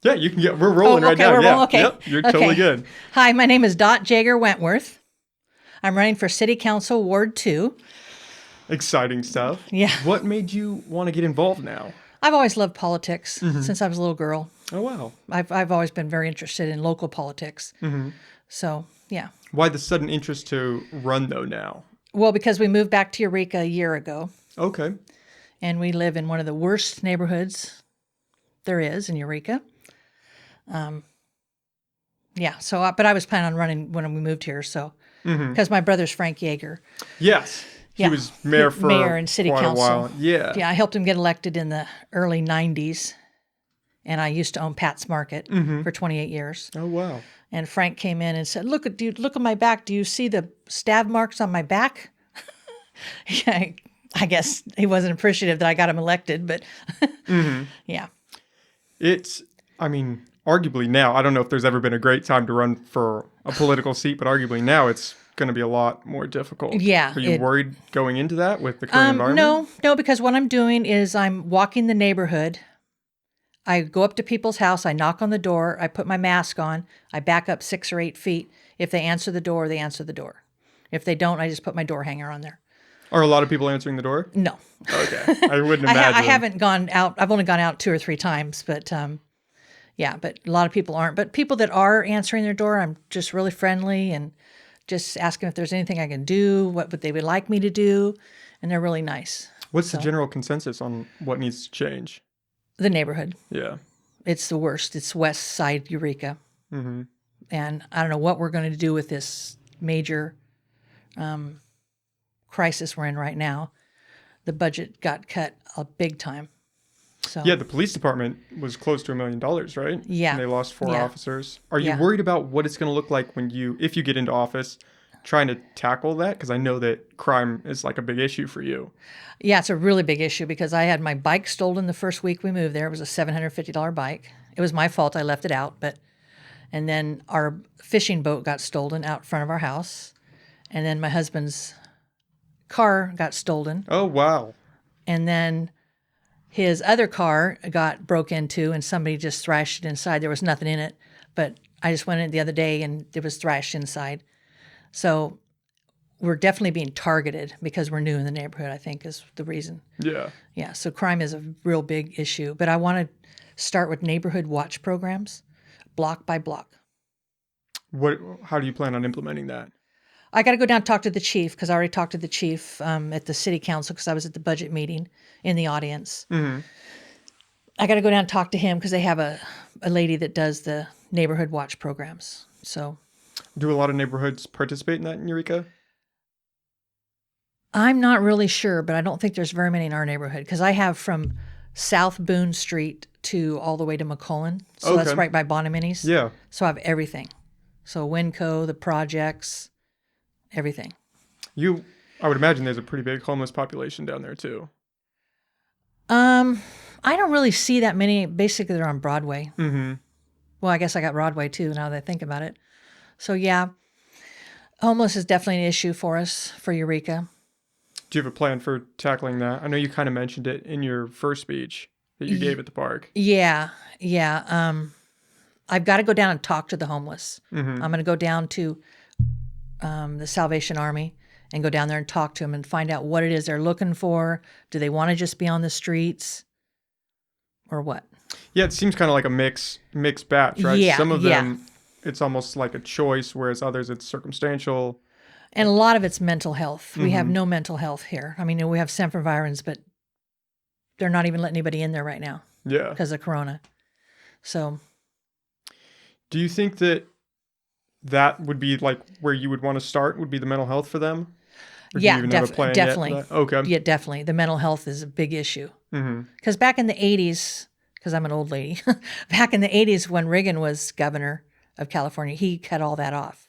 Yeah, you can we're rolling right now. We're Yeah. rolling. Okay. Yep. You're totally good. Hi, my name is Jager-Wentworth. I'm running for City Council Ward 2. Exciting stuff. Yeah. What made you want to get involved now? I've always loved politics since I was a little girl. Oh, wow. I've always been very interested in local politics. So, yeah. Why the sudden interest to run, though, now? Well, because we moved back to Eureka a year ago, Okay. and we live in one of the worst neighborhoods there is in Eureka. Yeah, so, but I was planning on running when we moved here, so, because my brother's Frank Jager. Yes. He Yeah. was mayor for Mayor and city quite council. a while. Yeah. Yeah, I helped him get elected in the early 90s, and I used to own Pat's Market for 28 years. Oh, wow. And Frank came in and said, look at my back. Do you see the stab marks on my back?" Yeah, I guess he wasn't appreciative that I got him elected, but yeah. Arguably now, I don't know if there's ever been a great time to run for a political seat, but arguably now it's going to be a lot more difficult. Yeah, Are you worried going into that with the current environment? No, because what I'm doing is I'm walking the neighborhood. I go up to people's house, I knock on the door, I put my mask on, I back up 6 or 8 feet. If they answer the door, they answer the door. If they don't, I just put my door hanger on there. Are a lot of people answering the door? No. Okay. I wouldn't imagine. I haven't gone out. I've only gone out 2 or 3 times, but yeah, but a lot of people aren't. But people that are answering their door, I'm just really friendly and just ask them if there's anything I can do, what they would like me to do, and they're really nice. What's the general consensus on what needs to change? The neighborhood. Yeah. It's the worst. It's West Side Eureka. And I don't know what we're going to do with this major crisis we're in right now. The budget got cut a big time. So Yeah, the police department was close to $1 million, right? Yeah. And they lost 4 Yeah. officers. Are you Yeah. worried about what it's going to look like if you get into office, trying to tackle that? Because I know that crime is like a big issue for you. Yeah, it's a really big issue because I had my bike stolen the first week we moved there. It was a $750 bike. It was my fault. I left it out, and then our fishing boat got stolen out front of our house, and then my husband's car got stolen, Oh, wow. and then his other car got broke into, and somebody just thrashed it inside. There was nothing in it, but I just went in the other day, and it was thrashed inside. So we're definitely being targeted because we're new in the neighborhood, I think, is the reason. Yeah. Yeah, so crime is a real big issue. But I want to start with neighborhood watch programs, block by block. How do you plan on implementing that? I got to go down and talk to the chief because I already talked to the chief at the city council because I was at the budget meeting in the audience. I got to go down and talk to him because they have a lady that does the neighborhood watch programs. So Do a lot of neighborhoods participate in that in Eureka? I'm not really sure, but I don't think there's very many in our neighborhood because I have from South Boone Street to all the way to McCullen. So that's Okay. right by Bonamini's. Yeah. So I have everything. So Winco, the projects, everything. I would imagine there's a pretty big homeless population down there too. I don't really see that many. Basically, they're on Broadway. Well, I guess I got Broadway too now that I think about it. So yeah, homeless is definitely an issue for us, for Eureka. Do you have a plan for tackling that? I know you kind of mentioned it in your first speech that you gave at the park. Yeah. I've got to go down and talk to the homeless. I'm going to go down to the Salvation Army and go down there and talk to them and find out what it is they're looking for. Do they want to just be on the streets or what? Yeah, it seems kind of like a mixed batch, right? Yeah, Some of them, it's almost like a choice, whereas others, it's circumstantial. And a lot of it's mental health. We have no mental health here. I mean, we have Sempervirens, but they're not even letting anybody in there right now Yeah. because of Corona. So Do you think that would be like where you would want to start, would be the mental health for them? Or do you yeah, even have a plan yet for definitely. that? Okay. Yeah, definitely. The mental health is a big issue. Because back in the 80s, because I'm an old lady, back in the 80s when Reagan was governor of California, he cut all that off.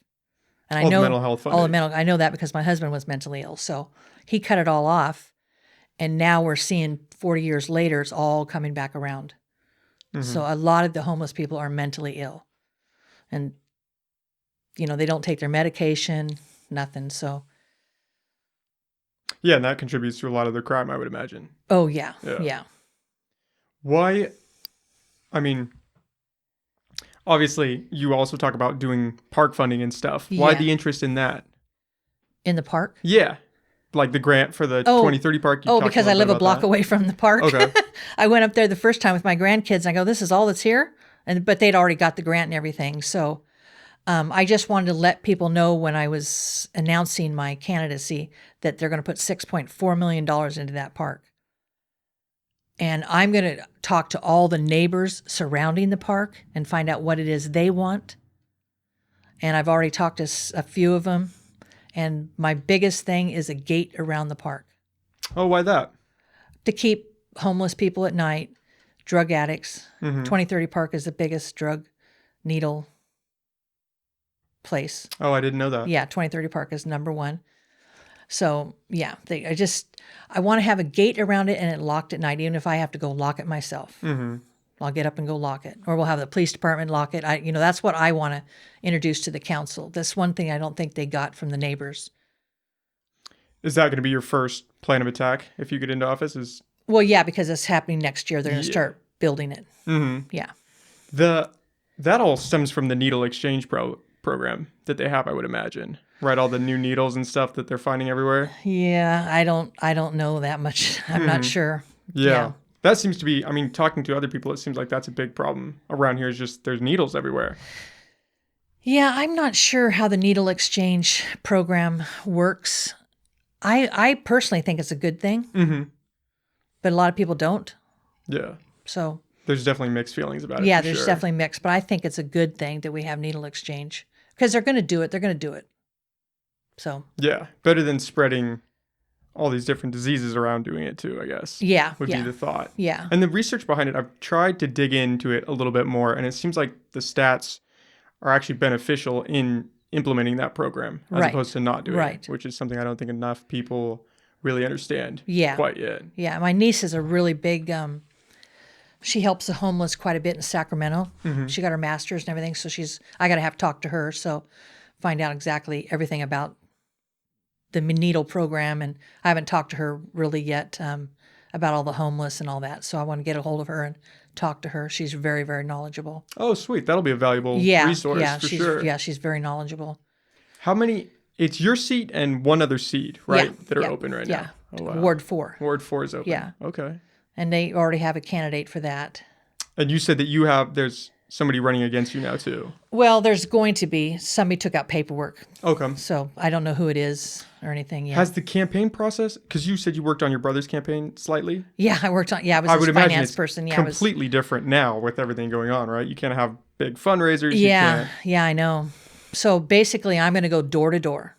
And I All the know mental health funding. I know that because my husband was mentally ill. So he cut it all off. And now we're seeing 40 years later, it's all coming back around. So a lot of the homeless people are mentally ill. And, they don't take their medication, nothing. So, Yeah, and that contributes to a lot of the crime, I would imagine. oh, yeah. Why, I mean, Obviously, you also talk about doing park funding and stuff. Why Yeah. the interest in that? In the park. Yeah. Like the grant for the Oh. 2030 park. You Oh, talked because I little live bit a about block that. away from the park. Okay. I went up there the first time with my grandkids and I go, this is all that's here. But they'd already got the grant and everything. So I just wanted to let people know when I was announcing my candidacy that they're going to put $6.4 million into that park. And I'm going to talk to all the neighbors surrounding the park and find out what it is they want. And I've already talked to a few of them. And my biggest thing is a gate around the park Oh, why that? to keep homeless people at night, drug addicts. 2030 Park is the biggest drug needle place. Oh, I didn't know that. Yeah, 2030 Park is number one. So yeah, I want to have a gate around it and it locked at night, even if I have to go lock it myself. I'll get up and go lock it, or we'll have the police department lock it. That's what I want to introduce to the council. That's one thing I don't think they got from the neighbors. Is that going to be your first plan of attack if you get into office? Well, yeah, because it's happening next year. They're going to start building it. Yeah. That all stems from the needle exchange program that they have, I would imagine. Right, all the new needles and stuff that they're finding everywhere. Yeah, I don't know that much. I'm not sure. Yeah. That seems to be, I mean, talking to other people, it seems like that's a big problem around here is just there's needles everywhere. Yeah, I'm not sure how the needle exchange program works. I personally think it's a good thing, but a lot of people don't. Yeah. So There's definitely mixed feelings about it. yeah, for there's sure. definitely mixed, but I think it's a good thing that we have needle exchange because they're going to do it. They're going to do it. So Yeah. Better than spreading all these different diseases around doing it too, I guess. yeah, Would be the thought. yeah. And the research behind it, I've tried to dig into it a little bit more, and it seems like the stats are actually beneficial in implementing that program as Right. opposed to not doing Right. it, which is something I don't think enough people really understand Yeah. quite yet. Yeah, my niece is a really big. She helps the homeless quite a bit in Sacramento. She got her master's and everything, so I got to have to talk to her, so find out exactly everything about the needle program, and I haven't talked to her really yet about all the homeless and all that. So I want to get a hold of her and talk to her. She's very, very knowledgeable. Oh, sweet. That'll be a valuable resource for sure. Yeah, she's very knowledgeable. How many? It's your seat and one other seat, right? That are open right Yeah. now. Oh, wow. Ward 4. Ward 4 is open. Yeah. Okay. And they already have a candidate for that. And you said that there's somebody running against you now too. Well, there's going to be. Somebody took out paperwork. Okay. So I don't know who it is or anything yet. Has the campaign process, because you said you worked on your brother's campaign slightly. Yeah, I was I his would imagine finance it's person. Yeah, completely different now with everything going on, right? You can't have big fundraisers. Yeah, yeah, I know. So basically, I'm going to go door to door.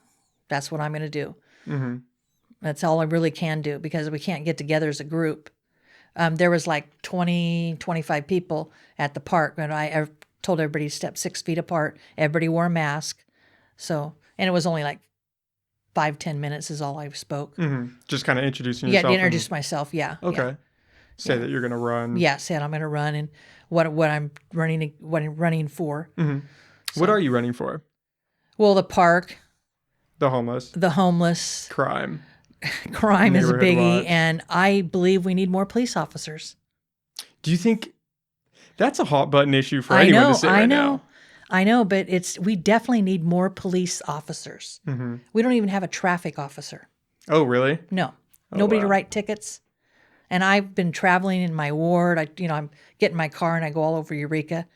That's what I'm going to do. That's all I really can do because we can't get together as a group. There was like 20, 25 people at the park, and I told everybody to step 6 feet apart. Everybody wore a mask. So, and it was only like 5-10 minutes is all I spoke. Just kind of introducing Yeah, yourself. to introduce myself. Yeah. Okay. Yeah. Say that you're going to run. Yeah, said I'm going to run and what I'm running for. What are you running for? Well, the park, The homeless. the homeless, Crime. crime is a Neighborhood biggie, watch. and I believe we need more police officers. Do you think that's a hot button issue for anyone to say right now? I know, but we definitely need more police officers. We don't even have a traffic officer. Oh, really? No, nobody to wow. write tickets. And I've been traveling in my ward. I'm getting my car and I go all over Eureka.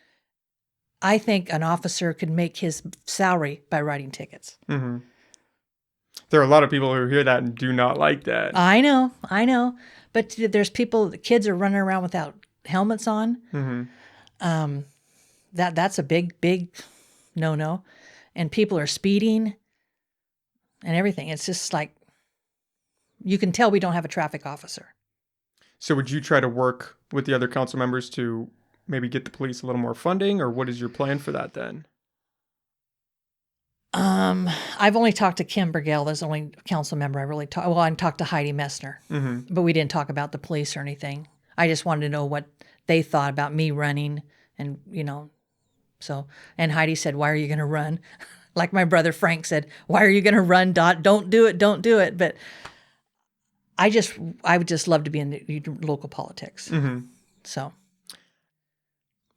I think an officer could make his salary by writing tickets. There are a lot of people who hear that and do not like that. I know. But there's the kids are running around without helmets on. That's a big no. And people are speeding and everything. It's just like, you can tell we don't have a traffic officer. So would you try to work with the other council members to maybe get the police a little more funding, or what is your plan for that then? I've only talked to Kim Burgell. That's the only council member I really talked. Well, I talked to Heidi Messner, but we didn't talk about the police or anything. I just wanted to know what they thought about me running, and so. And Heidi said, "Why are you going to run?" Like my brother Frank said, "Why are you going to run, Dot? Don't do it." But I would just love to be in the local politics. So.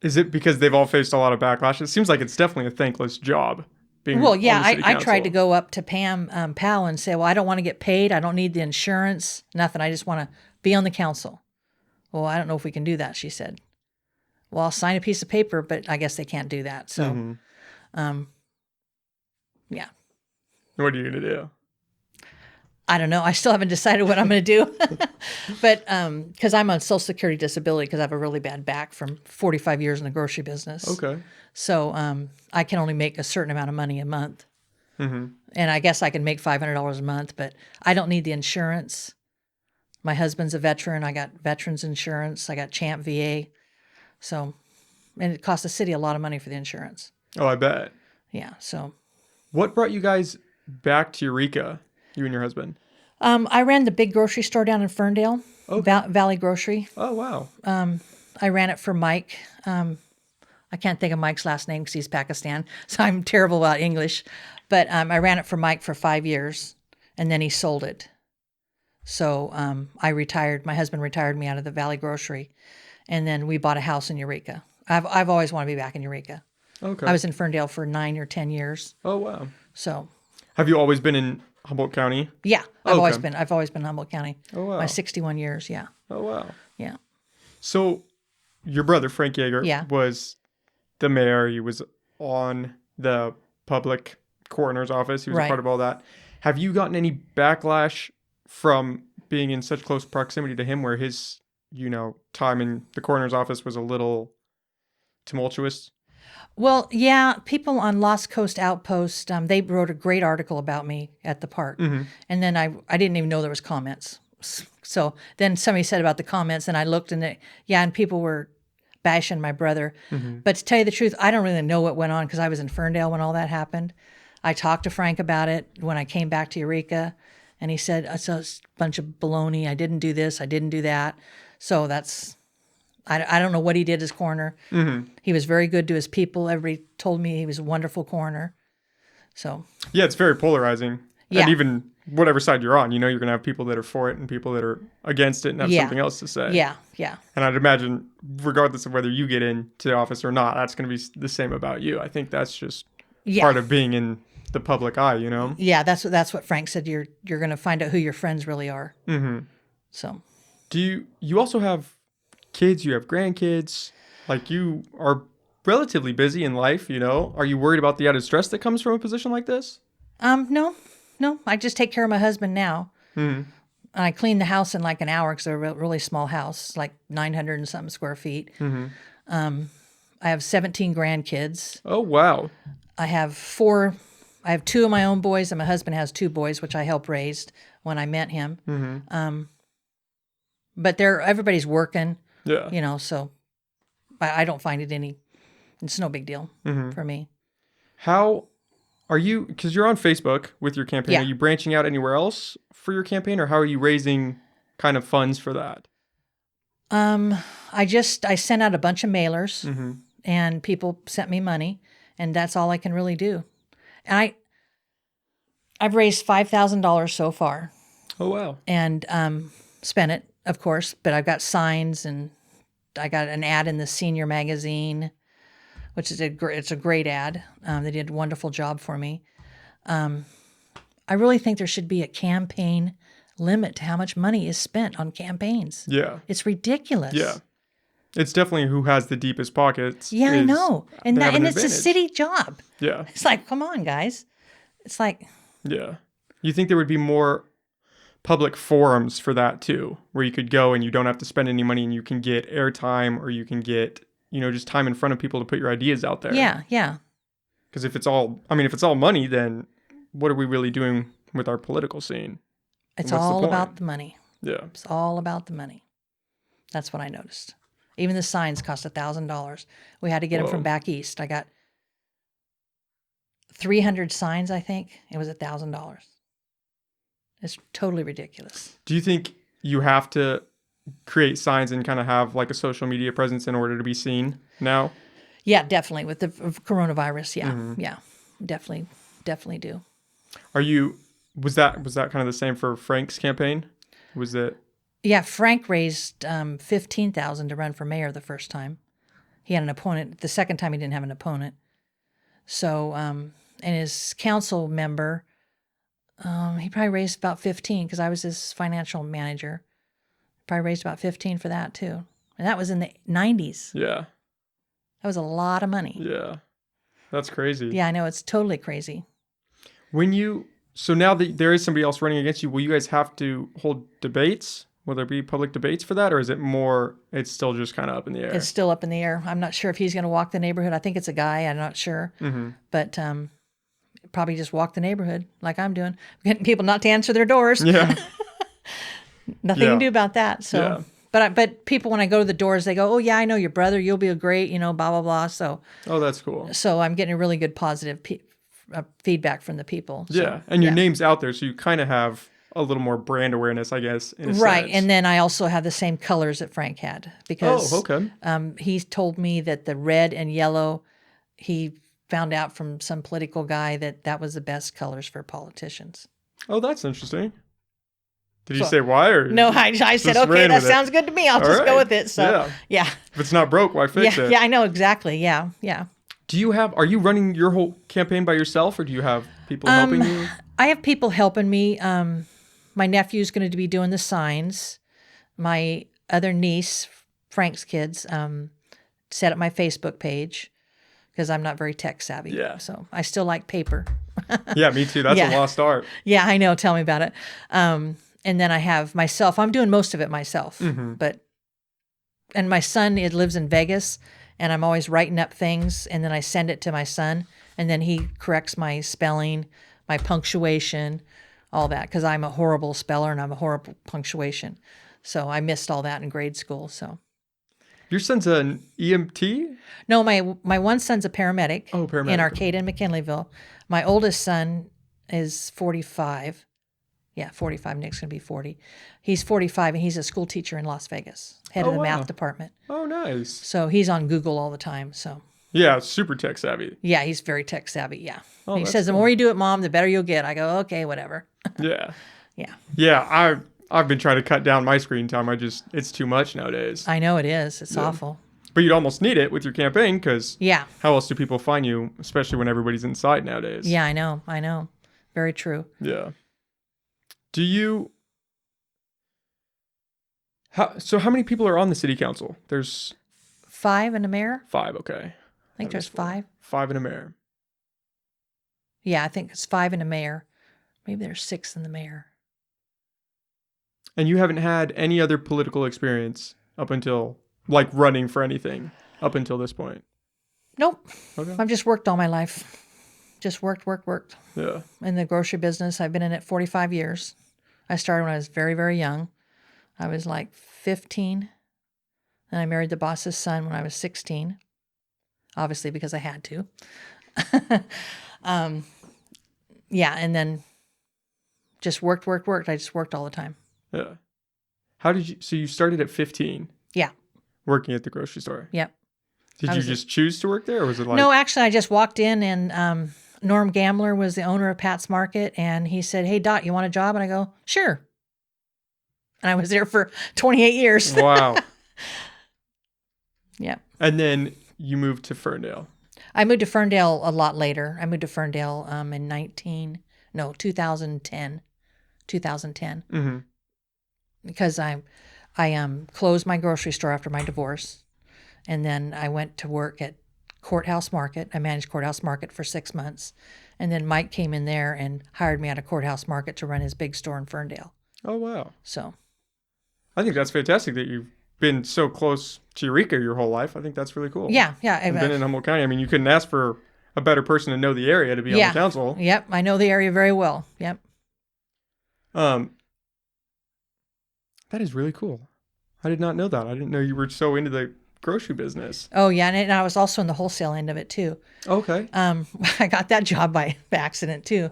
Is it because they've all faced a lot of backlash? It seems like it's definitely a thankless job being Well, on yeah, the city I tried to council. go up to Pam Powell and say, well, I don't want to get paid. I don't need the insurance, nothing. I just want to be on the council. Well, I don't know if we can do that, she said. Well, I'll sign a piece of paper, but I guess they can't do that. So, yeah. What are you going to do? I don't know. I still haven't decided what I'm going to do. But because I'm on Social Security disability because I have a really bad back from 45 years in the grocery business. Okay. So I can only make a certain amount of money a month. And I guess I can make $500 a month, but I don't need the insurance. My husband's a veteran. I got veterans insurance. I got Champ VA. So, and it costs the city a lot of money for the insurance. Oh, I bet. Yeah. So What brought you guys back to Eureka, you and your husband? I ran the big grocery store down in Ferndale, Okay. Valley Grocery. Oh, wow. I ran it for Mike. I can't think of Mike's last name because he's Pakistan, so I'm terrible about English. But I ran it for Mike for 5 years, and then he sold it. So I retired. My husband retired me out of the Valley Grocery, and then we bought a house in Eureka. I've always wanted to be back in Eureka. Okay. I was in Ferndale for 9 or 10 years. Oh, wow. So Have you always been in Humboldt County? yeah, I've Okay. always been. I've always been in Humboldt County. Oh, wow. My 61 years. Yeah, Oh, wow. yeah, So your brother, Frank Jager, Yeah. was the mayor. He was on the public coroner's office. He was a Right. part of all that. Have you gotten any backlash from being in such close proximity to him where his, time in the coroner's office was a little tumultuous? Well, yeah, people on Lost Coast Outpost, they wrote a great article about me at the park. And then I didn't even know there was comments. So then somebody said about the comments, and I looked and and people were bashing my brother. But to tell you the truth, I don't really know what went on because I was in Ferndale when all that happened. I talked to Frank about it when I came back to Eureka, and he said, it's a bunch of baloney. I didn't do this. I didn't do that. So I don't know what he did as coroner. He was very good to his people. Everybody told me he was a wonderful coroner. So Yeah, it's very polarizing. Yeah. And even whatever side you're on, you're going to have people that are for it and people that are against it and have Yeah. something else to say. yeah. And I'd imagine, regardless of whether you get into the office or not, that's going to be the same about you. I think that's just Yeah. part of being in the public eye, Yeah, that's what Frank said. You're going to find out who your friends really are. So Do you also have kids? You have grandkids? Like, you are relatively busy in life, Are you worried about the added stress that comes from a position like this? no. I just take care of my husband now. I clean the house in like an hour because they're a really small house, like 900 and something square feet. I have 17 grandkids. Oh, wow. I have 2 of my own boys, and my husband has 2 boys, which I helped raise when I met him. But everybody's working, Yeah. so I don't find it's no big deal for me. How are you, because you're on Facebook with your campaign, Yeah. Are you branching out anywhere else for your campaign, or how are you raising kind of funds for that? I sent out a bunch of mailers, and people sent me money, and that's all I can really do. And I've raised $5,000 so far, Oh, wow. and spent it, of course. But I've got signs, and I got an ad in the senior magazine, which is it's a great ad. They did a wonderful job for me. I really think there should be a campaign limit to how much money is spent on campaigns. Yeah. It's ridiculous. Yeah. It's definitely who has the deepest pockets. Yeah, I know. And they have an it's a advantage. city job. Yeah. It's like, come on, guys. It's like, Yeah. You think there would be more public forums for that too, where you could go and you don't have to spend any money and you can get airtime, or you can get, just time in front of people to put your ideas out there. yeah. Because if it's all money, then what are we really doing with our political scene? It's What's the all point? about the money. Yeah. It's all about the money. That's what I noticed. Even the signs cost $1,000. We had to get them from Whoa. back east. I got 300 signs, I think. It was $1,000. It's totally ridiculous. Do you think you have to create signs and kind of have like a social media presence in order to be seen now? Yeah, definitely. With the coronavirus, yeah. Mm-hmm. Yeah, definitely do. Was that kind of the same for Frank's campaign? Was it? Yeah, Frank raised $15,000 to run for mayor the first time. he had an opponent. The second time he didn't have an opponent. So, and his council member, he probably raised about 15 because I was his financial manager. Probably raised about 15 for that too. And that was in the 90s. Yeah. That was a lot of money. Yeah. That's crazy. Yeah, I know. It's totally crazy. So now that there is somebody else running against you, will you guys have to hold debates? Will there be public debates for that? Or is it more, it's still just kind of up in the air? It's still up in the air. I'm not sure if he's going to walk the neighborhood. I think it's a guy. I'm not sure. Mm-hmm. But probably just walk the neighborhood like I'm doing. Getting people not to answer their doors. Yeah. Nothing you can do about that. So, Yeah. But people, when I go to the doors, they go, "Oh yeah, I know your brother. You'll be a great, blah blah blah." So, Oh, that's cool. so I'm getting a really good positive feedback from the people. So, Yeah. And your name's out there, so you kind of have a little more brand awareness, I guess, in a right. sense. And then I also have the same colors that Frank had because okay. He told me that the red and yellow, he found out from some political guy that was the best colors for politicians. Oh, that's interesting. Did you say why? Or no, I said, okay, that sounds good to me. I'll just go with it. So, yeah. If it's not broke, why fix it? Yeah, I know exactly. Yeah. Are you running your whole campaign by yourself, or do you have people helping you? I have people helping me. My nephew's going to be doing the signs. My other niece, Frank's kids, set up my Facebook page because I'm not very tech savvy. Yeah. So I still like paper. Yeah, me too. That's a lost art. Yeah, I know. Tell me about it. And then I have myself. I'm doing most of it myself. Mm-hmm. And my son, it lives in Vegas, and I'm always writing up things, and then I send it to my son, and then he corrects my spelling, my punctuation, all that, because I'm a horrible speller and I'm a horrible punctuation. So I missed all that in grade school. So your son's an EMT? no, my one son's a paramedic. Oh, paramedic. In Arcata and McKinleyville. My oldest son is 45. Yeah, 45. Nick's going to be 40. He's 45, and he's a school teacher in Las Vegas, head of the math department. Oh, nice. So he's on Google all the time. So yeah, super tech savvy. yeah, he's very tech savvy. Yeah. Oh, he says, the more you do it, Mom, the better you'll get. I go, okay, whatever. Yeah. Yeah. Yeah, I've been trying to cut down my screen time. It's too much nowadays. I know it is. It's awful. But you'd almost need it with your campaign because Yeah. how else do people find you, especially when everybody's inside nowadays? Yeah, I know. Very true. Yeah. How many people are on the city council? There's 5 and a mayor? 5, okay. I think there's 5. 5 and a mayor. Yeah, I think it's 5 and a mayor. Maybe there's 6 in the mayor. And you haven't had any other political experience up until, like, running for anything up until this point? Nope. Okay. I've just worked all my life. Just worked. Yeah. In the grocery business, I've been in it 45 years. I started when I was very, very young. I was like 15. And I married the boss's son when I was 16. Obviously, because I had to. Yeah, and then just worked. I just worked all the time. Yeah. So you started at 15? Yeah. Working at the grocery store? Yep. Did you just choose to work there, or was it like... No, actually, I just walked in, and Norm Gambler was the owner of Pat's Market, and he said, "Hey, Dot, you want a job?" And I go, "Sure." And I was there for 28 years. Wow. Yeah. And then you moved to Ferndale. I moved to Ferndale a lot later. I moved to Ferndale in 2010. 2010. Mm-hmm. Because I closed my grocery store after my divorce. And then I went to work at Courthouse Market. I managed Courthouse Market for 6 months. And then Mike came in there and hired me out of Courthouse Market to run his big store in Ferndale. Oh, wow. So I think that's fantastic that you've been so close to Eureka your whole life. I think that's really cool. Yeah. I've been in Humboldt County. I mean, you couldn't ask for a better person to know the area to be on the council. Yep. I know the area very well. Yep. That is really cool. I did not know that. I didn't know you were so into the grocery business. Oh, yeah. And I was also in the wholesale end of it, too. Okay. I got that job by accident, too.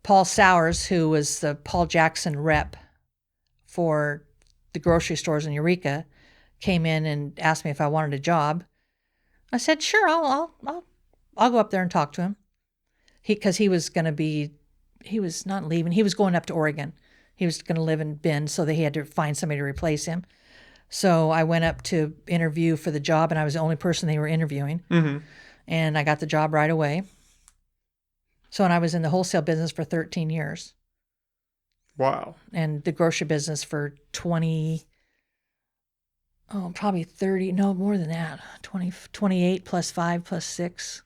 Paul Sowers, who was the Paul Jackson rep for the grocery stores in Eureka, came in and asked me if I wanted a job. I said, "Sure, I'll go up there and talk to him." Because he was not leaving. He was going up to Oregon. He was going to live in Bend, so he had to find somebody to replace him. So I went up to interview for the job, and I was the only person they were interviewing. Mm-hmm. And I got the job right away. So, and I was in the wholesale business for 13 years. Wow. And the grocery business for 20, probably 30, no, more than that. 28 plus 5 plus 6.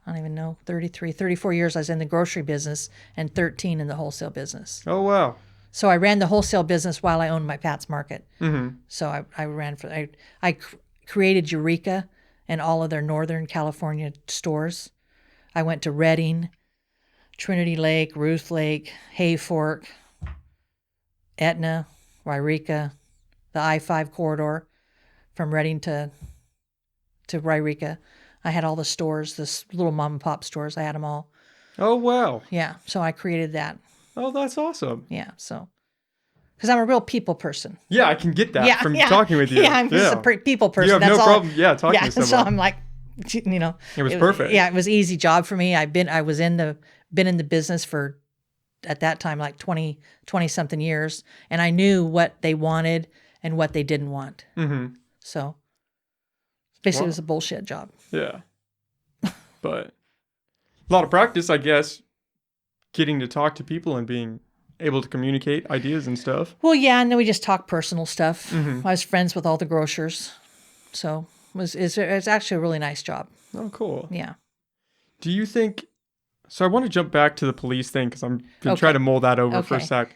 I don't even know, 34 years I was in the grocery business and 13 in the wholesale business. Oh, wow. So I ran the wholesale business while I owned my Pat's Market. Mm-hmm. So I created Eureka and all of their Northern California stores. I went to Redding, Trinity Lake, Ruth Lake, Hayfork, Etna, Wairika, the I-5 corridor from Redding to Wairika. I had all the stores, the little mom and pop stores. I had them all. Oh, wow. Yeah, so I created that. Oh, that's awesome. Yeah, so because I'm a real people person. Yeah, I can get that from talking with you. Yeah, I'm just a people person. You have That's no all. problem. Yeah, talking to someone. So I'm like, you know, it was perfect. Yeah, it was an easy job for me. I was in the business for at that time like 20 something years, and I knew what they wanted and what they didn't want. Mm-hmm. So basically, it was a bullshit job. Yeah, but a lot of practice, I guess, getting to talk to people and being able to communicate ideas and stuff. Well, yeah, and then we just talked personal stuff. Mm-hmm. I was friends with all the grocers, so it's actually a really nice job. Oh, cool. Yeah. Do you think? So I want to jump back to the police thing because I'm going to try to mull that over for a sec.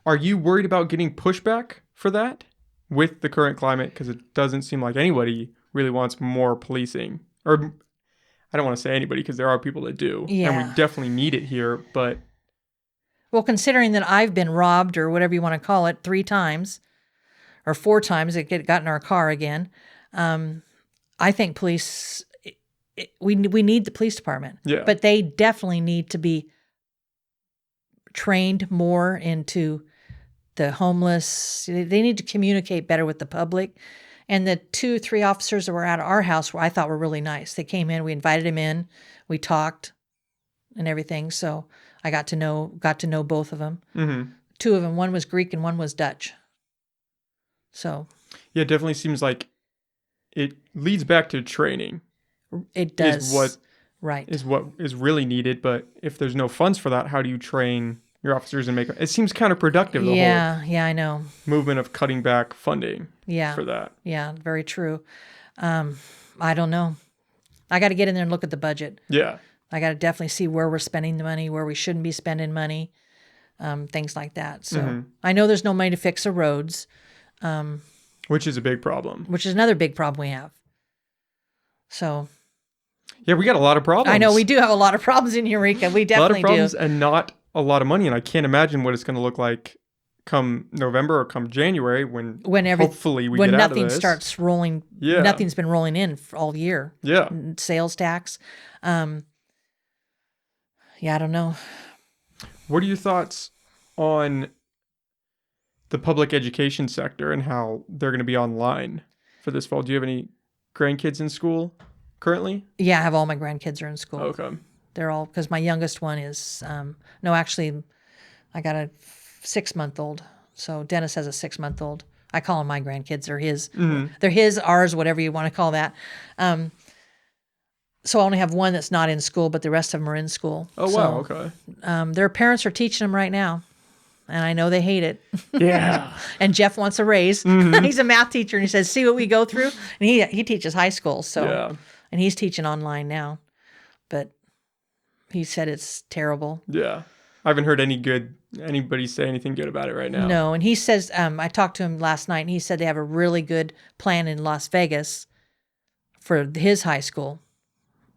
Are you worried about getting pushback for that with the current climate? Because it doesn't seem like anybody really wants more policing. Or I don't want to say anybody because there are people that do. Yeah. And we definitely need it here. But well, considering that I've been robbed or whatever you want to call it 3 times or 4 times, got in our car again. I think police, we need the police department. Yeah. But they definitely need to be trained more into the homeless. They need to communicate better with the public. And the 2-3 officers that were at our house I thought were really nice. They came in, we invited them in, we talked and everything. So I got to know both of them. Mm-hmm. 2 of them, one was Greek and one was Dutch. So yeah, it definitely seems like it leads back to training. It does. Is what is really needed. But if there's no funds for that, how do you train your officers and make it? It seems counterproductive. The whole I know. Movement of cutting back funding. For that. Yeah, very true. I don't know. I got to get in there and look at the budget. Yeah. I got to definitely see where we're spending the money, where we shouldn't be spending money, things like that. So I know there's no money to fix the roads. Which is a big problem. Which is another big problem we have. So. Yeah, we got a lot of problems. I know we do have a lot of problems in Eureka. We definitely do. A lot of problems and not a lot of money. And I can't imagine what it's going to look like come November or come January when hopefully we get out of this. When nothing starts rolling. Yeah. Nothing's been rolling in all year. Yeah. Sales tax. I don't know. What are your thoughts on the public education sector and how they're going to be online for this fall? Do you have any grandkids in school currently? Yeah, I have all my grandkids are in school. Okay. They're all, because my youngest one is, no, actually, I got a 6-month-old. So Dennis has a 6-month-old. I call them my grandkids. They're his. Mm-hmm. They're his, ours, whatever you want to call that. So I only have one that's not in school, but the rest of them are in school. Oh, so, wow. Okay. Their parents are teaching them right now. And I know they hate it. Yeah. And Jeff wants a raise. Mm-hmm. He's a math teacher, and he says, see what we go through? And he teaches high school. So, yeah. And he's teaching online now. But he said it's terrible. Yeah. I haven't heard anybody say anything good about it right now. No. And he says, I talked to him last night, and he said they have a really good plan in Las Vegas for his high school.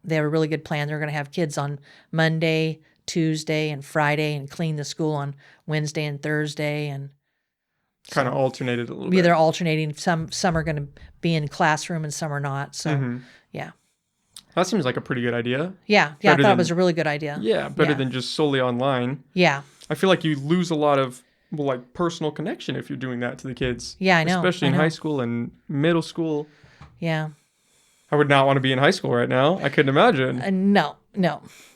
They have a really good plan. They're going to have kids on Monday, Tuesday, and Friday, and clean the school on Wednesday and Thursday, and kind of alternated a little bit. Yeah, they're alternating. Some are going to be in classroom, and some are not. So, yeah. That seems like a pretty good idea. Yeah. I thought it was a really good idea. Yeah, better than just solely online. Yeah. I feel like you lose a lot of personal connection if you're doing that to the kids. Yeah, I know. Especially in high school and middle school. Yeah. I would not want to be in high school right now. I couldn't imagine. No.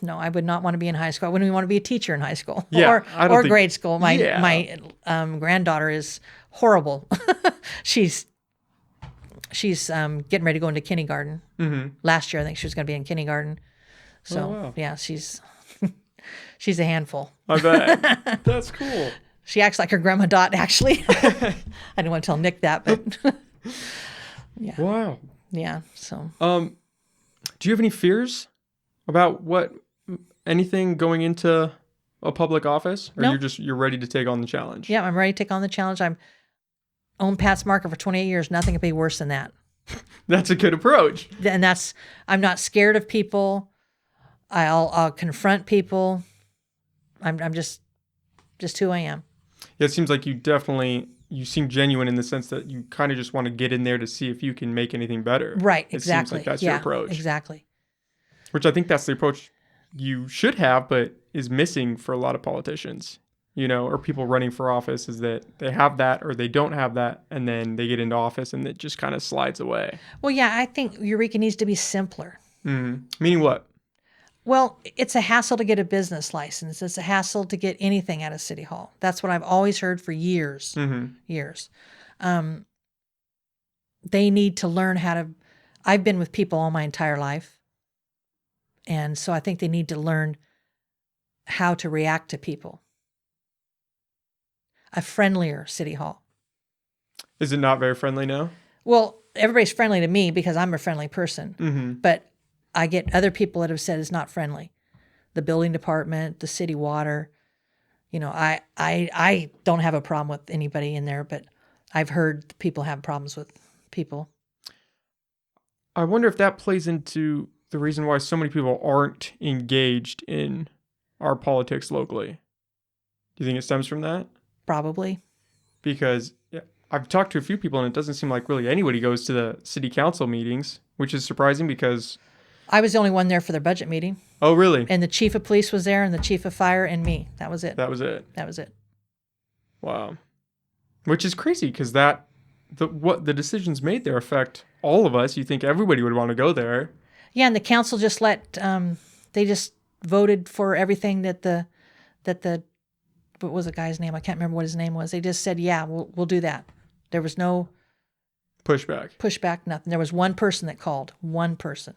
I would not want to be in high school. I wouldn't even want to be a teacher in high school or grade school. My granddaughter is horrible. She's she's getting ready to go into kindergarten. Mm-hmm. Last year, I think she was going to be in kindergarten. So, Oh, wow. yeah, she's a handful. I bet. That's cool. She acts like her grandma Dot, actually. I didn't want to tell Nick that, but yeah. Wow. Yeah, so. Do you have any fears about anything going into a public office? Or No. you're ready to take on the challenge? Yeah, I'm ready to take on the challenge. I'm owned Pat's Market for 28 years. Nothing could be worse than that. That's a good approach. And I'm not scared of people. I'll confront people. I'm just who I am. Yeah, it seems like you seem genuine in the sense that you kind of just want to get in there to see if you can make anything better. Right, It exactly. seems like that's your approach. Exactly. Which I think that's the approach you should have, but is missing for a lot of politicians, or people running for office, is that they have that or they don't have that, and then they get into office and it just kind of slides away. Well, yeah, I think Eureka needs to be simpler. Mm-hmm. Meaning what? Well, it's a hassle to get a business license. It's a hassle to get anything out of City Hall. That's what I've always heard for years. Mm-hmm. Years. They need to learn how to. I've been with people all my entire life. And so I think they need to learn how to react to people. A friendlier City Hall. Is it not very friendly now? Well, everybody's friendly to me because I'm a friendly person. Mm-hmm. But I get other people that have said it's not friendly. The building department, the city water. I don't have a problem with anybody in there, but I've heard people have problems with people. I wonder if that plays into the reason why so many people aren't engaged in our politics locally. Do you think it stems from that? Probably. Because I've talked to a few people and it doesn't seem like really anybody goes to the city council meetings, which is surprising because... I was the only one there for their budget meeting. Oh, really? And the chief of police was there and the chief of fire and me. That was it. That was it. That was it. Wow. Which is crazy because what the decisions made there affect all of us. You think everybody would want to go there. Yeah, and the council just they just voted for everything that the what was the guy's name? I can't remember what his name was. They just said, yeah, we'll do that. There was no pushback, nothing. There was one person that called, one person.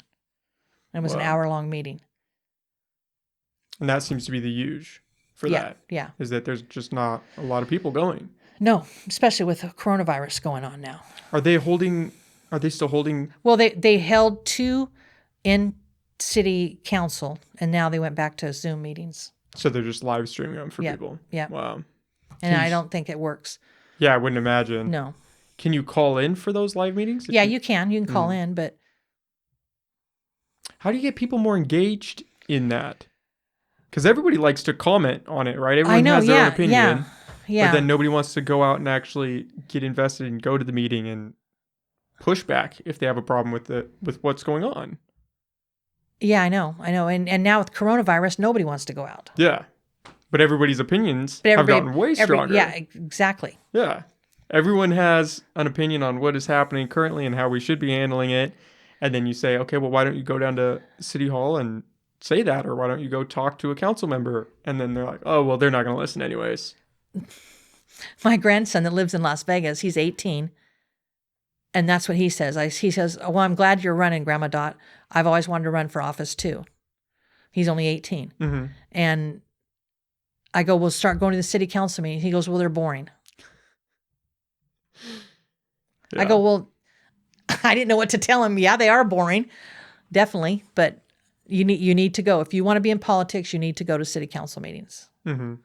And it was an hour-long meeting. And that seems to be the huge for that. Yeah. Is that there's just not a lot of people going. No, especially with coronavirus going on now. Are they still holding? Well, they held 2 in city council, and now they went back to Zoom meetings. So they're just live streaming them for people. Yeah. Wow. And I don't think it works. Yeah, I wouldn't imagine. No. Can you call in for those live meetings? Yeah, you can. You can call in, but... How do you get people more engaged in that? Because everybody likes to comment on it, right? Everyone has their own opinion. Yeah. But then nobody wants to go out and actually get invested and go to the meeting and push back if they have a problem with what's going on. Yeah, I know. And now with coronavirus, nobody wants to go out. Yeah. But everybody's opinions have gotten way stronger. Yeah, exactly. Yeah. Everyone has an opinion on what is happening currently and how we should be handling it. And then you say, okay, well, why don't you go down to City Hall and say that? Or why don't you go talk to a council member? And then they're like, oh, well, they're not going to listen anyways. My grandson that lives in Las Vegas, he's 18. And that's what he says. He says, well, I'm glad you're running, Grandma Dot. I've always wanted to run for office too. He's only 18. Mm-hmm. And I go, we'll start going to the city council meeting. He goes, well, they're boring. Yeah. I go, well, I didn't know what to tell him. Yeah, they are boring. Definitely. But you need to go. If you want to be in politics, you need to go to city council meetings. Mm-hmm.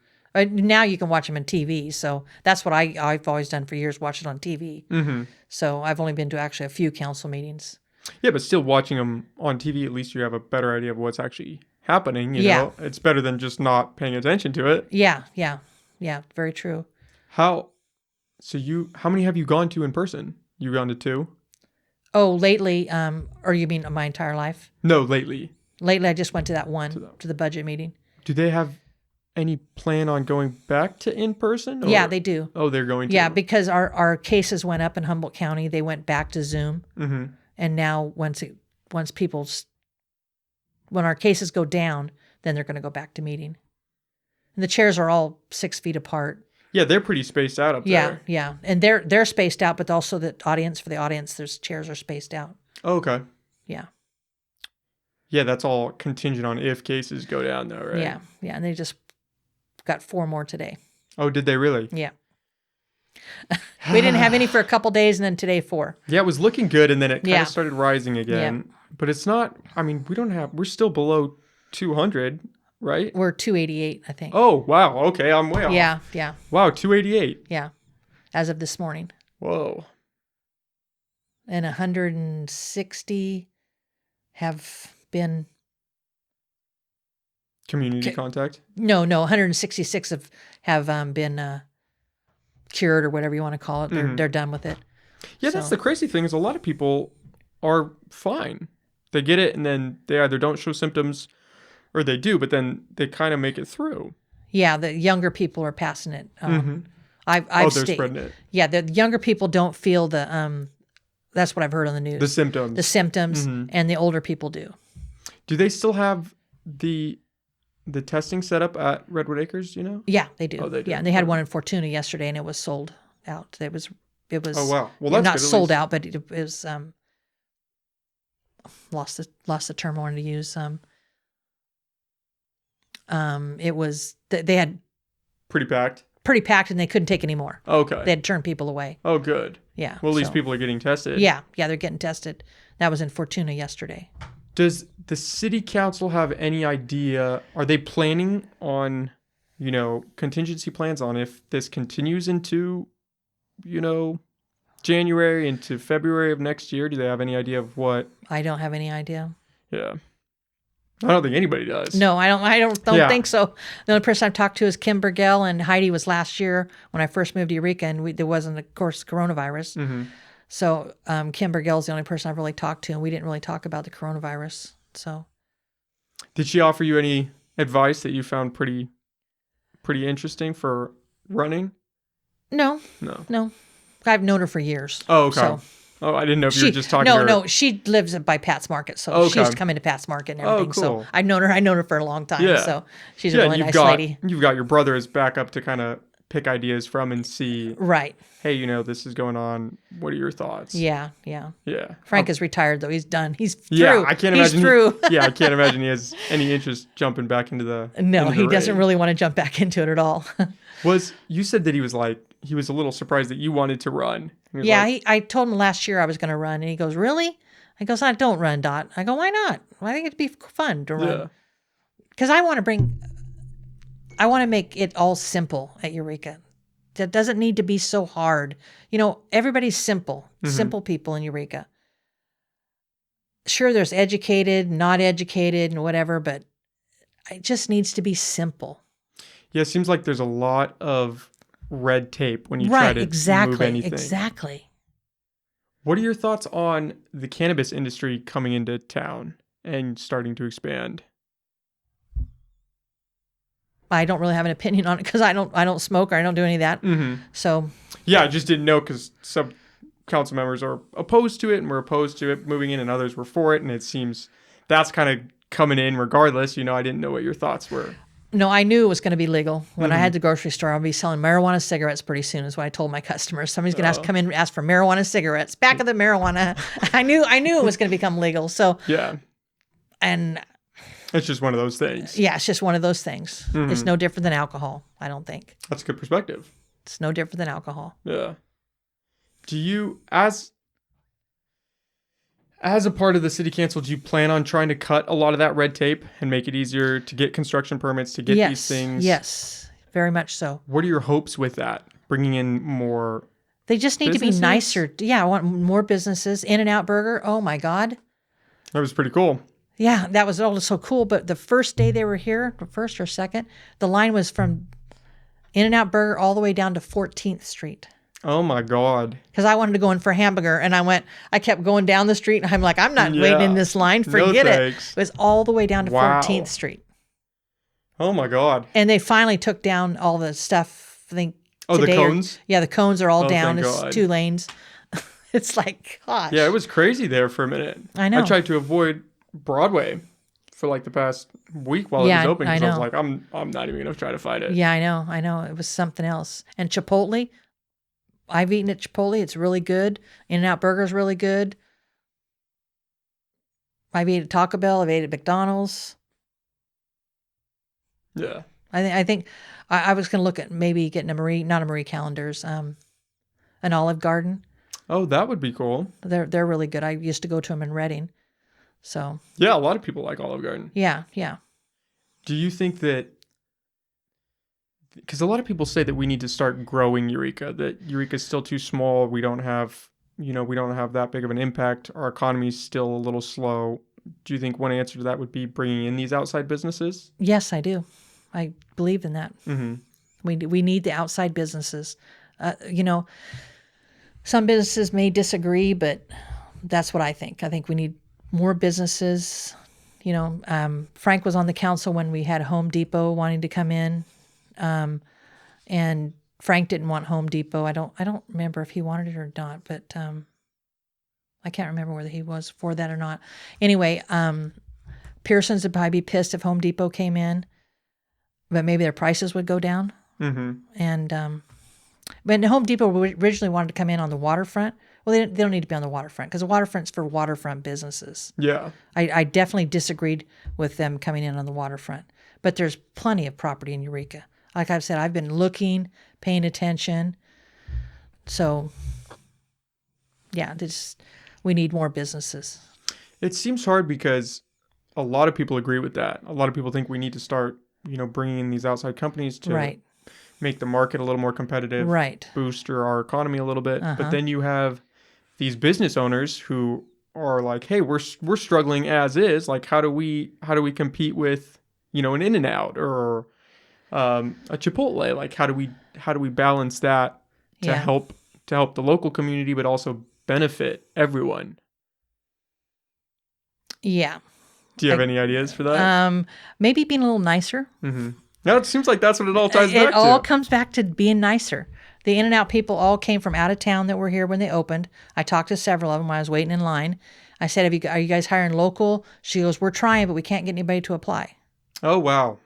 Now you can watch them on TV. So that's what I've always done for years, watch it on TV. Mm-hmm. So I've only been to actually a few council meetings. Yeah, but still watching them on TV, at least you have a better idea of what's actually happening. You know? It's better than just not paying attention to it. Yeah. Very true. How many have you gone to in person? You've gone to 2? Oh, lately, or you mean my entire life? No, lately. Lately, I just went to that one, to the budget meeting. Do they have any plan on going back to in person? Or? Yeah, they do. Oh, they're going to? Yeah, because our cases went up in Humboldt County. They went back to Zoom. Mm-hmm. And now when our cases go down, then they're going to go back to meeting. And the chairs are all 6 feet apart. Yeah, they're pretty spaced out up Yeah, there. yeah. And they're spaced out, but also for the audience, there's chairs are spaced out. Oh, okay. Yeah. Yeah, that's all contingent on if cases go down, though, right? Yeah, yeah. And they just got 4 more today. Oh, did they really? Yeah. We didn't have any for a couple days, and then today 4. Yeah, it was looking good, and then it kind Yeah. of started rising again. But it's not, I mean, we're still below 200, right? We're 288, I think. Oh, wow. Okay, I'm way off. Yeah, yeah, Wow, 288. yeah. As of this morning. Whoa. And 160 have been Community contact? no 166 have been cured or whatever you want to call it. They're done with it. Yeah, that's the crazy thing is a lot of people are fine. They get it and then they either don't show symptoms or they do, but then they kind of make it through. Yeah, the younger people are passing it. I've they're stayed, spreading it. Yeah, the younger people don't feel the that's what I've heard on the news. The symptoms. The symptoms, and the older people do. Do they still have the testing set up at Redwood Acres, you know? Yeah, they do. Oh, they do. Yeah, and they had one in Fortuna yesterday, and it was sold out. It was. Oh, wow. Well, that's not good, at sold least. out, but it was lost the term I wanted to use. It was they had Pretty packed. pretty packed, and they couldn't take any more. Okay. They had turned people away. Oh, good. Yeah. Well, at least so- people are getting tested. Yeah, they're getting tested. That was in Fortuna yesterday. Does the city council have any idea? Are they planning on, contingency plans on if this continues into, January into February of next year? Do they have any idea of what? I don't have any idea. Yeah. I don't think anybody does. No, I don't Yeah. think so. The only person I've talked to is Kim Burgell, and Heidi was last year when I first moved to Eureka, and there wasn't, of course, coronavirus. Mm-hmm. So Kim Burgell's the only person I've really talked to, and we didn't really talk about the coronavirus. So Did she offer you any advice that you found pretty interesting for running? no, No. I've known her for years. Oh, okay. So Oh, I didn't know if you were just talking to her. No, she lives by Pat's Market, so Okay. she used to come into Pat's Market and everything. cool. So I've known her for a long time. Yeah. So she's a Yeah, really and nice lady. you've got your brother as backup to kind of pick ideas from and see, Right. hey, this is going on. What are your thoughts? Yeah, yeah. Yeah. Frank is retired though. He's done. He's through. Yeah, I can't imagine. He's through. Yeah, I can't imagine he has any interest jumping back into the. No, into the he doesn't raid. really want to jump back into it at all. You said that he was a little surprised that you wanted to run. He was Yeah, like, I told him last year I was going to run, and he goes, "Really?" I goes, "I don't run, Dot." I go, "Why not? I think it'd be fun to yeah. run because I want to make it all simple at Eureka. That doesn't need to be so hard. Everybody's simple, simple people in Eureka. Sure, there's educated, not educated, and whatever, but it just needs to be simple." Yeah, it seems like there's a lot of red tape when you try to move anything. Exactly. What are your thoughts on the cannabis industry coming into town and starting to expand? I don't really have an opinion on it because I don't smoke or I don't do any of that. Mm-hmm. So Yeah, I just didn't know because some council members are opposed to it and were opposed to it moving in, and others were for it, and it seems that's kind of coming in regardless. I didn't know what your thoughts were. no, I knew it was going to be legal. When I had the grocery store, I'll be selling marijuana cigarettes pretty soon. Is what I told my customers. Somebody's going to come in and ask for marijuana cigarettes. Back of the marijuana. I knew it was going to become legal. So Yeah, and it's just one of those things. yeah, it's just one of those things. It's no different than alcohol. I don't think That's a good perspective. it's no different than alcohol. Yeah. Do you, as a part of the city council, do you plan on trying to cut a lot of that red tape and make it easier to get construction permits, to get these things? Yes, very much so. What are your hopes with that? Bringing in more? They just need to be Businesses? nicer. Yeah, I want more businesses. In-N-Out Burger. Oh my God. That was pretty cool. Yeah, that was all so cool. But the first day they were here, the first or second, the line was from In-N-Out Burger all the way down to 14th Street. Oh my God. Because I wanted to go in for a hamburger, and I kept going down the street, and I'm like, I'm not Yeah. waiting in this line. No Forget it. thanks. It was all the way down to Wow. 14th Street. Oh my God. And they finally took down all the stuff, I think. Oh, the today or- cones? Yeah, the cones are all Oh, down. thank It's God. 2 lanes. It's like, gosh. Yeah, it was crazy there for a minute. I know. I tried to avoid Broadway for like the past week while it Yeah, was open I because I was know. like, I'm not even gonna try to fight it. Yeah, I know. It was something else. And Chipotle, I've eaten at Chipotle. It's really good. In-N-Out Burger's really good. I've eaten at Taco Bell. I've ate at McDonald's. Yeah. I think I was going to look at maybe getting not a Marie Callender's, an Olive Garden. Oh, that would be cool. They're really good. I used to go to them in Reading. So Yeah, a lot of people like Olive Garden. yeah. Do you think that? Because a lot of people say that we need to start growing Eureka. That Eureka is still too small. We don't have that big of an impact. Our economy is still a little slow. Do you think one answer to that would be bringing in these outside businesses? Yes, I do. I believe in that. Mm-hmm. We need the outside businesses. Some businesses may disagree, but that's what I think. I think we need more businesses. Frank was on the council when we had Home Depot wanting to come in, and Frank didn't want Home Depot. I don't remember if he wanted it or not, but I can't remember whether he was for that or not. Anyway, Pearson's would probably be pissed if Home Depot came in, but maybe their prices would go down. Mm-hmm. And but Home Depot originally wanted to come in on the waterfront. Well, they don't need to be on the waterfront because the waterfront's for waterfront businesses. Yeah. I definitely disagreed with them coming in on the waterfront. But there's plenty of property in Eureka. Like I've said, I've been looking, paying attention. So, yeah, we need more businesses. It seems hard because a lot of people agree with that. A lot of people think we need to start, bringing in these outside companies to Right. make the market a little more competitive, Right. boost our economy a little bit. Uh-huh. But then you have these business owners who are like, "Hey, we're struggling as is. Like, how do we compete with, an In-N-Out or a Chipotle? Like, how do we balance that to Yeah. help the local community, but also benefit everyone?" Yeah. Do you have any ideas for that? Maybe being a little nicer. Mm-hmm. Now it seems like that's what it all ties back to. It all comes back to being nicer. The In-N-Out people all came from out of town that were here when they opened. I talked to several of them when I was waiting in line. I said, are you guys hiring local? She goes, we're trying, but we can't get anybody to apply. Oh, wow.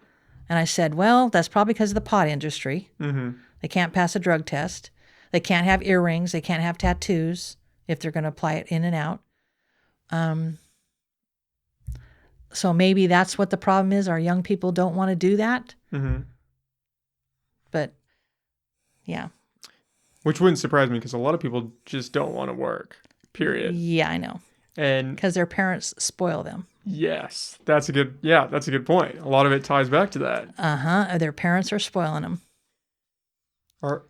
And I said, well, that's probably because of the pot industry. Mm-hmm. They can't pass a drug test. They can't have earrings. They can't have tattoos if they're going to apply it In-N-Out. So maybe that's what the problem is. Our young people don't want to do that. Mm-hmm. But, yeah. Which wouldn't surprise me because a lot of people just don't want to work, period. Yeah, I know. And because their parents spoil them. Yes, that's a good point. A lot of it ties back to that. Uh-huh. Their parents are spoiling them.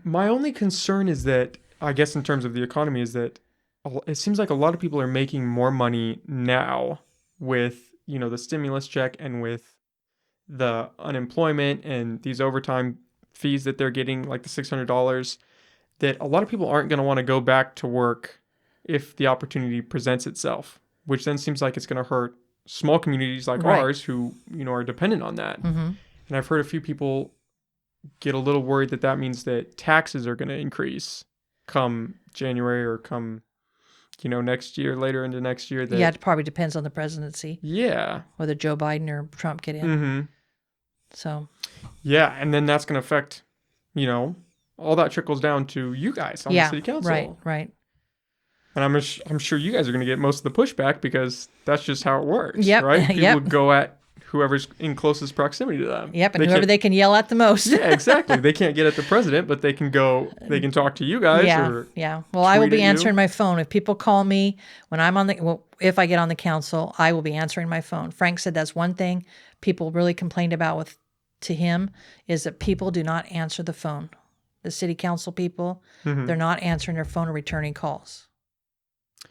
My only concern is that, I guess in terms of the economy, is that it seems like a lot of people are making more money now with, the stimulus check and with the unemployment and these overtime fees that they're getting, like the $600, that a lot of people aren't going to want to go back to work if the opportunity presents itself, which then seems like it's going to hurt small communities like Right. ours who, are dependent on that. Mm-hmm. And I've heard a few people get a little worried that means that taxes are going to increase come January or come, next year, later into next year. Yeah, it probably depends on the presidency. Yeah. Whether Joe Biden or Trump get in. Mm-hmm. So. Yeah, and then that's going to affect, all that trickles down to you guys on the city council. Right. And I'm sure you guys are going to get most of the pushback because that's just how it works, Yep. right? People Yep. would go at whoever's in closest proximity to them. Yep, and whoever they can yell at the most. Yeah, exactly. They can't get at the president, but they can talk to you guys. Yeah. Well, I will tweet be at you. answering my phone. If people call me when if I get on the council, I will be answering my phone. Frank said that's one thing people really complained about to him is that people do not answer the phone. The city council people, Mm-hmm. they're not answering their phone or returning calls.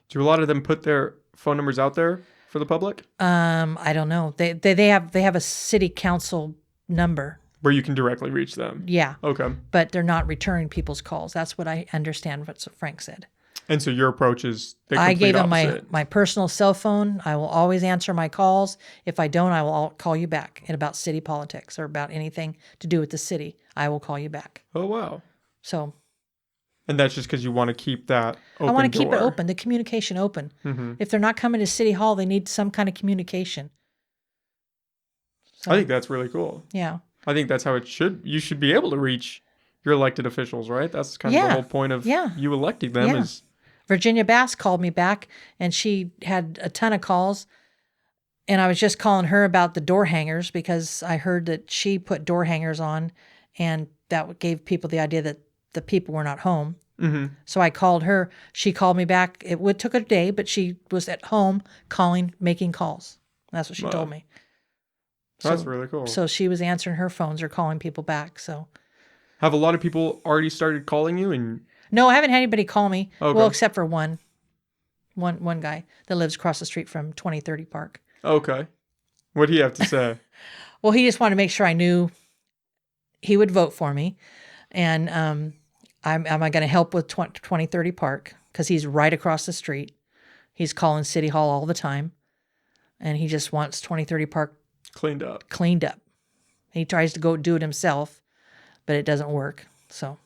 Do a lot of them put their phone numbers out there for the public? I don't know. They have a city council number. Where you can directly reach them? Yeah. Okay. But they're not returning people's calls. That's what I understand what Frank said. And so your approach is the I complete gave him opposite. my personal cell phone. I will always answer my calls. If I don't, I will call you back about city politics or about anything to do with the city. I will call you back. Oh, wow. So. And that's just because you want to keep that open I want to keep it door. open, the communication open. Mm-hmm. If they're not coming to City Hall, they need some kind of communication. So, I think that's really cool. yeah. I think that's how it should. You should be able to reach your elected officials, right? That's kind of the Yeah. whole point of Yeah. you electing them Yeah. is. Virginia Bass called me back, and she had a ton of calls. And I was just calling her about the door hangers because I heard that she put door hangers on, and that gave people the idea that the people were not home. Mm-hmm. So I called her. She called me back. It took a day, but she was at home calling, making calls. That's what she told me. That's really cool. So she was answering her phones or calling people back. So have a lot of people already started calling you? And no, I haven't had anybody call me. Okay. Well, except for one guy that lives across the street from 2030 Park. Okay. What do you have to say? Well, he just wanted to make sure I knew he would vote for me. And am I going to help with 2030 Park? Because he's right across the street. He's calling City Hall all the time. And he just wants 2030 Park cleaned up. He tries to go do it himself, but it doesn't work. So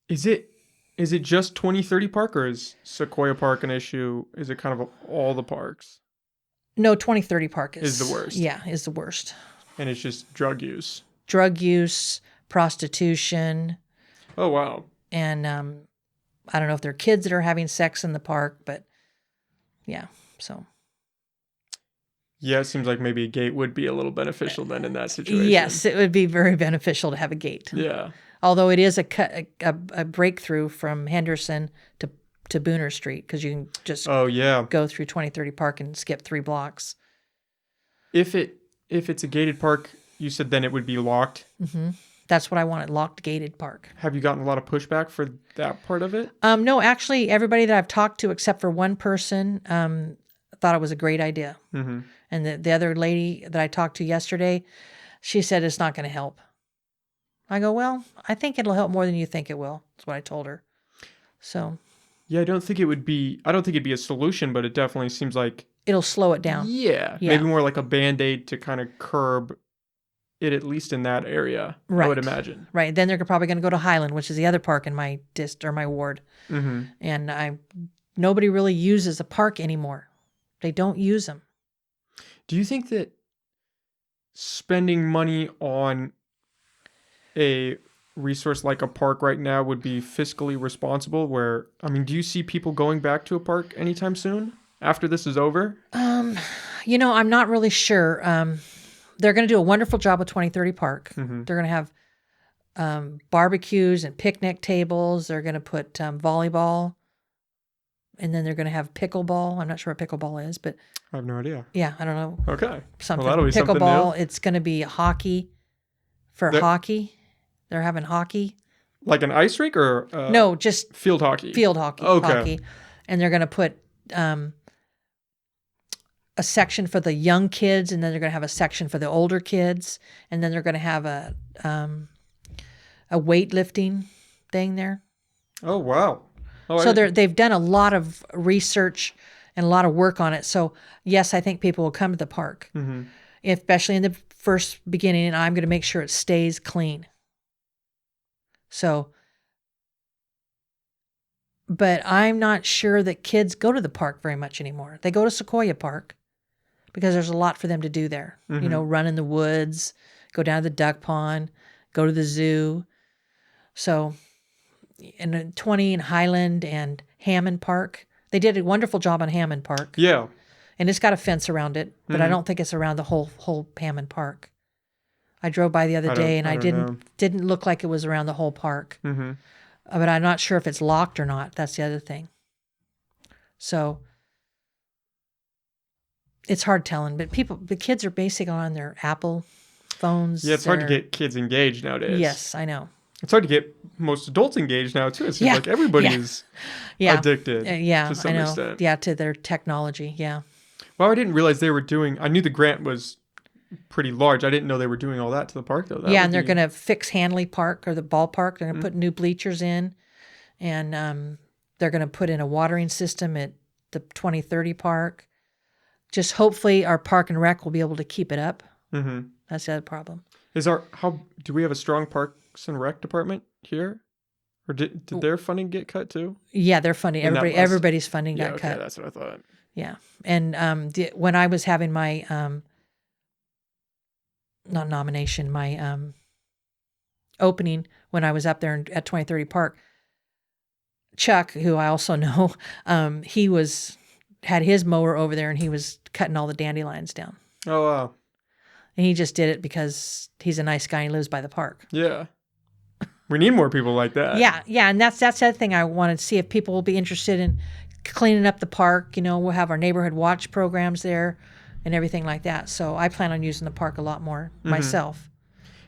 Is it just 2030 Park, or is Sequoia Park an issue? Is it kind of all the parks? No, 2030 Park is the worst. Yeah, is the worst. And it's just drug use. Drug use, prostitution. Oh, wow. And I don't know if there are kids that are having sex in the park, but yeah, so. Yeah, it seems like maybe a gate would be a little beneficial then in that situation. Yes, it would be very beneficial to have a gate. Yeah. Although it is a breakthrough from Henderson to Booner Street, because you can just go through 2030 Park and skip 3 blocks. If it's a gated park, you said then it would be locked. Mm-hmm. That's what I wanted, locked gated park. Have you gotten a lot of pushback for that part of it? No, actually, everybody that I've talked to, except for one person, thought it was a great idea. Mm-hmm. And the other lady that I talked to yesterday, she said it's not going to help. I go, well, I think it'll help more than you think it will. That's what I told her. So. Yeah, I don't think it'd be a solution, but it definitely seems like it'll slow it down. Yeah. Maybe more like a Band-Aid to kind of curb it, at least in that area, right. I would imagine. Right. Then they're probably going to go to Highland, which is the other park in my my ward. Mm-hmm. And nobody really uses a park anymore. They don't use them. Do you think that spending money on a resource like a park right now would be fiscally responsible? Do you see people going back to a park anytime soon after this is over? I'm not really sure. They're going to do a wonderful job with 2030 Park. Mm-hmm. They're going to have barbecues and picnic tables. They're going to put volleyball, and then they're going to have pickleball. I'm not sure what pickleball is, but I have no idea. Yeah, I don't know. Okay. Something. Well, that'll be pickleball. Something new. It's going to be hockey hockey. They're having hockey. Like an ice rink or no, just field hockey. Field hockey. Okay. Hockey. And they're going to put a section for the young kids, and then they're going to have a section for the older kids, and then they're going to have a weightlifting thing there. Oh wow! So they've done a lot of research and a lot of work on it. So yes, I think people will come to the park, mm-hmm. especially in the first beginning, and I'm going to make sure it stays clean. So, but I'm not sure that kids go to the park very much anymore. They go to Sequoia Park because there's a lot for them to do there. Mm-hmm. Run in the woods, go down to the duck pond, go to the zoo. So, in 20 in Highland and Hammond Park, they did a wonderful job on Hammond Park. Yeah. And it's got a fence around it, but I don't think it's around the whole Hammond Park. I drove by the other day, and I didn't look like it was around the whole park. Mm-hmm. But I'm not sure if it's locked or not. That's the other thing. So it's hard telling. But the kids are basically on their Apple phones. Yeah, it's hard to get kids engaged nowadays. Yes, I know. It's hard to get most adults engaged now too. It seems like everybody is addicted. To some extent. Yeah, to their technology. Yeah. Well, I didn't realize they were doing. I knew the grant was pretty large. I didn't know they were doing all that to the park though. And they're going to fix Hanley Park or the ballpark. They're going to put new bleachers in, and they're going to put in a watering system at the 2030 Park. Just hopefully our park and rec will be able to keep it up. Mm-hmm. That's the other problem. Do we have a strong parks and rec department here? Or did their funding get cut too? Yeah, their funding. Everybody's funding got cut. That's what I thought. Yeah. And when I was having my not nomination, my opening when I was up there at 2030 Park. Chuck, who I also know, he had his mower over there and he was cutting all the dandelions down. Oh, wow. And he just did it because he's a nice guy and he lives by the park. Yeah. We need more people like that. Yeah, and that's the other thing I wanted to see if people will be interested in cleaning up the park. We'll have our neighborhood watch programs there and everything like that. So I plan on using the park a lot more myself.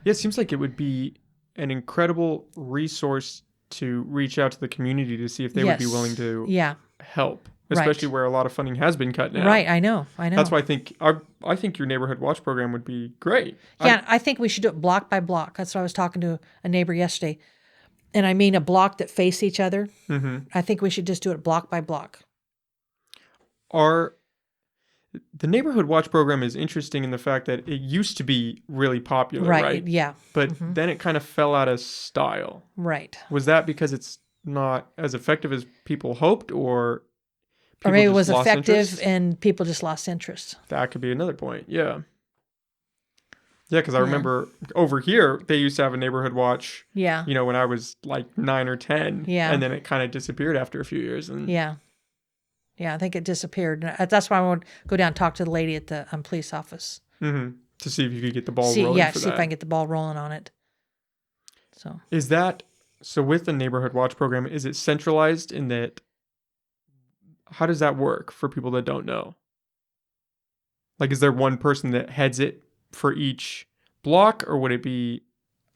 Yeah, it seems like it would be an incredible resource to reach out to the community to see if they would be willing to help, especially where a lot of funding has been cut now. Right, I know. That's why I think your neighborhood watch program would be great. Yeah, I think we should do it block by block. That's what I was talking to a neighbor yesterday. And I mean a block that face each other. Mm-hmm. I think we should just do it block by block. The neighborhood watch program is interesting in the fact that it used to be really popular, right? Yeah. But then it kind of fell out of style. Right. Was that because it's not as effective as people hoped, or maybe it was effective and people just lost interest? That could be another point. Yeah. Yeah, because I remember over here, they used to have a neighborhood watch, when I was like 9 or 10. Yeah. And then it kind of disappeared after a few years. And Yeah, I think it disappeared. That's why I would go down and talk to the lady at the police office. Mm-hmm. To see if you could get the ball rolling for see that. if I can get the ball rolling on it. So with the neighborhood watch program, is it centralized in that? How does that work for people that don't know? Like, is there one person that heads it for each block, or would it be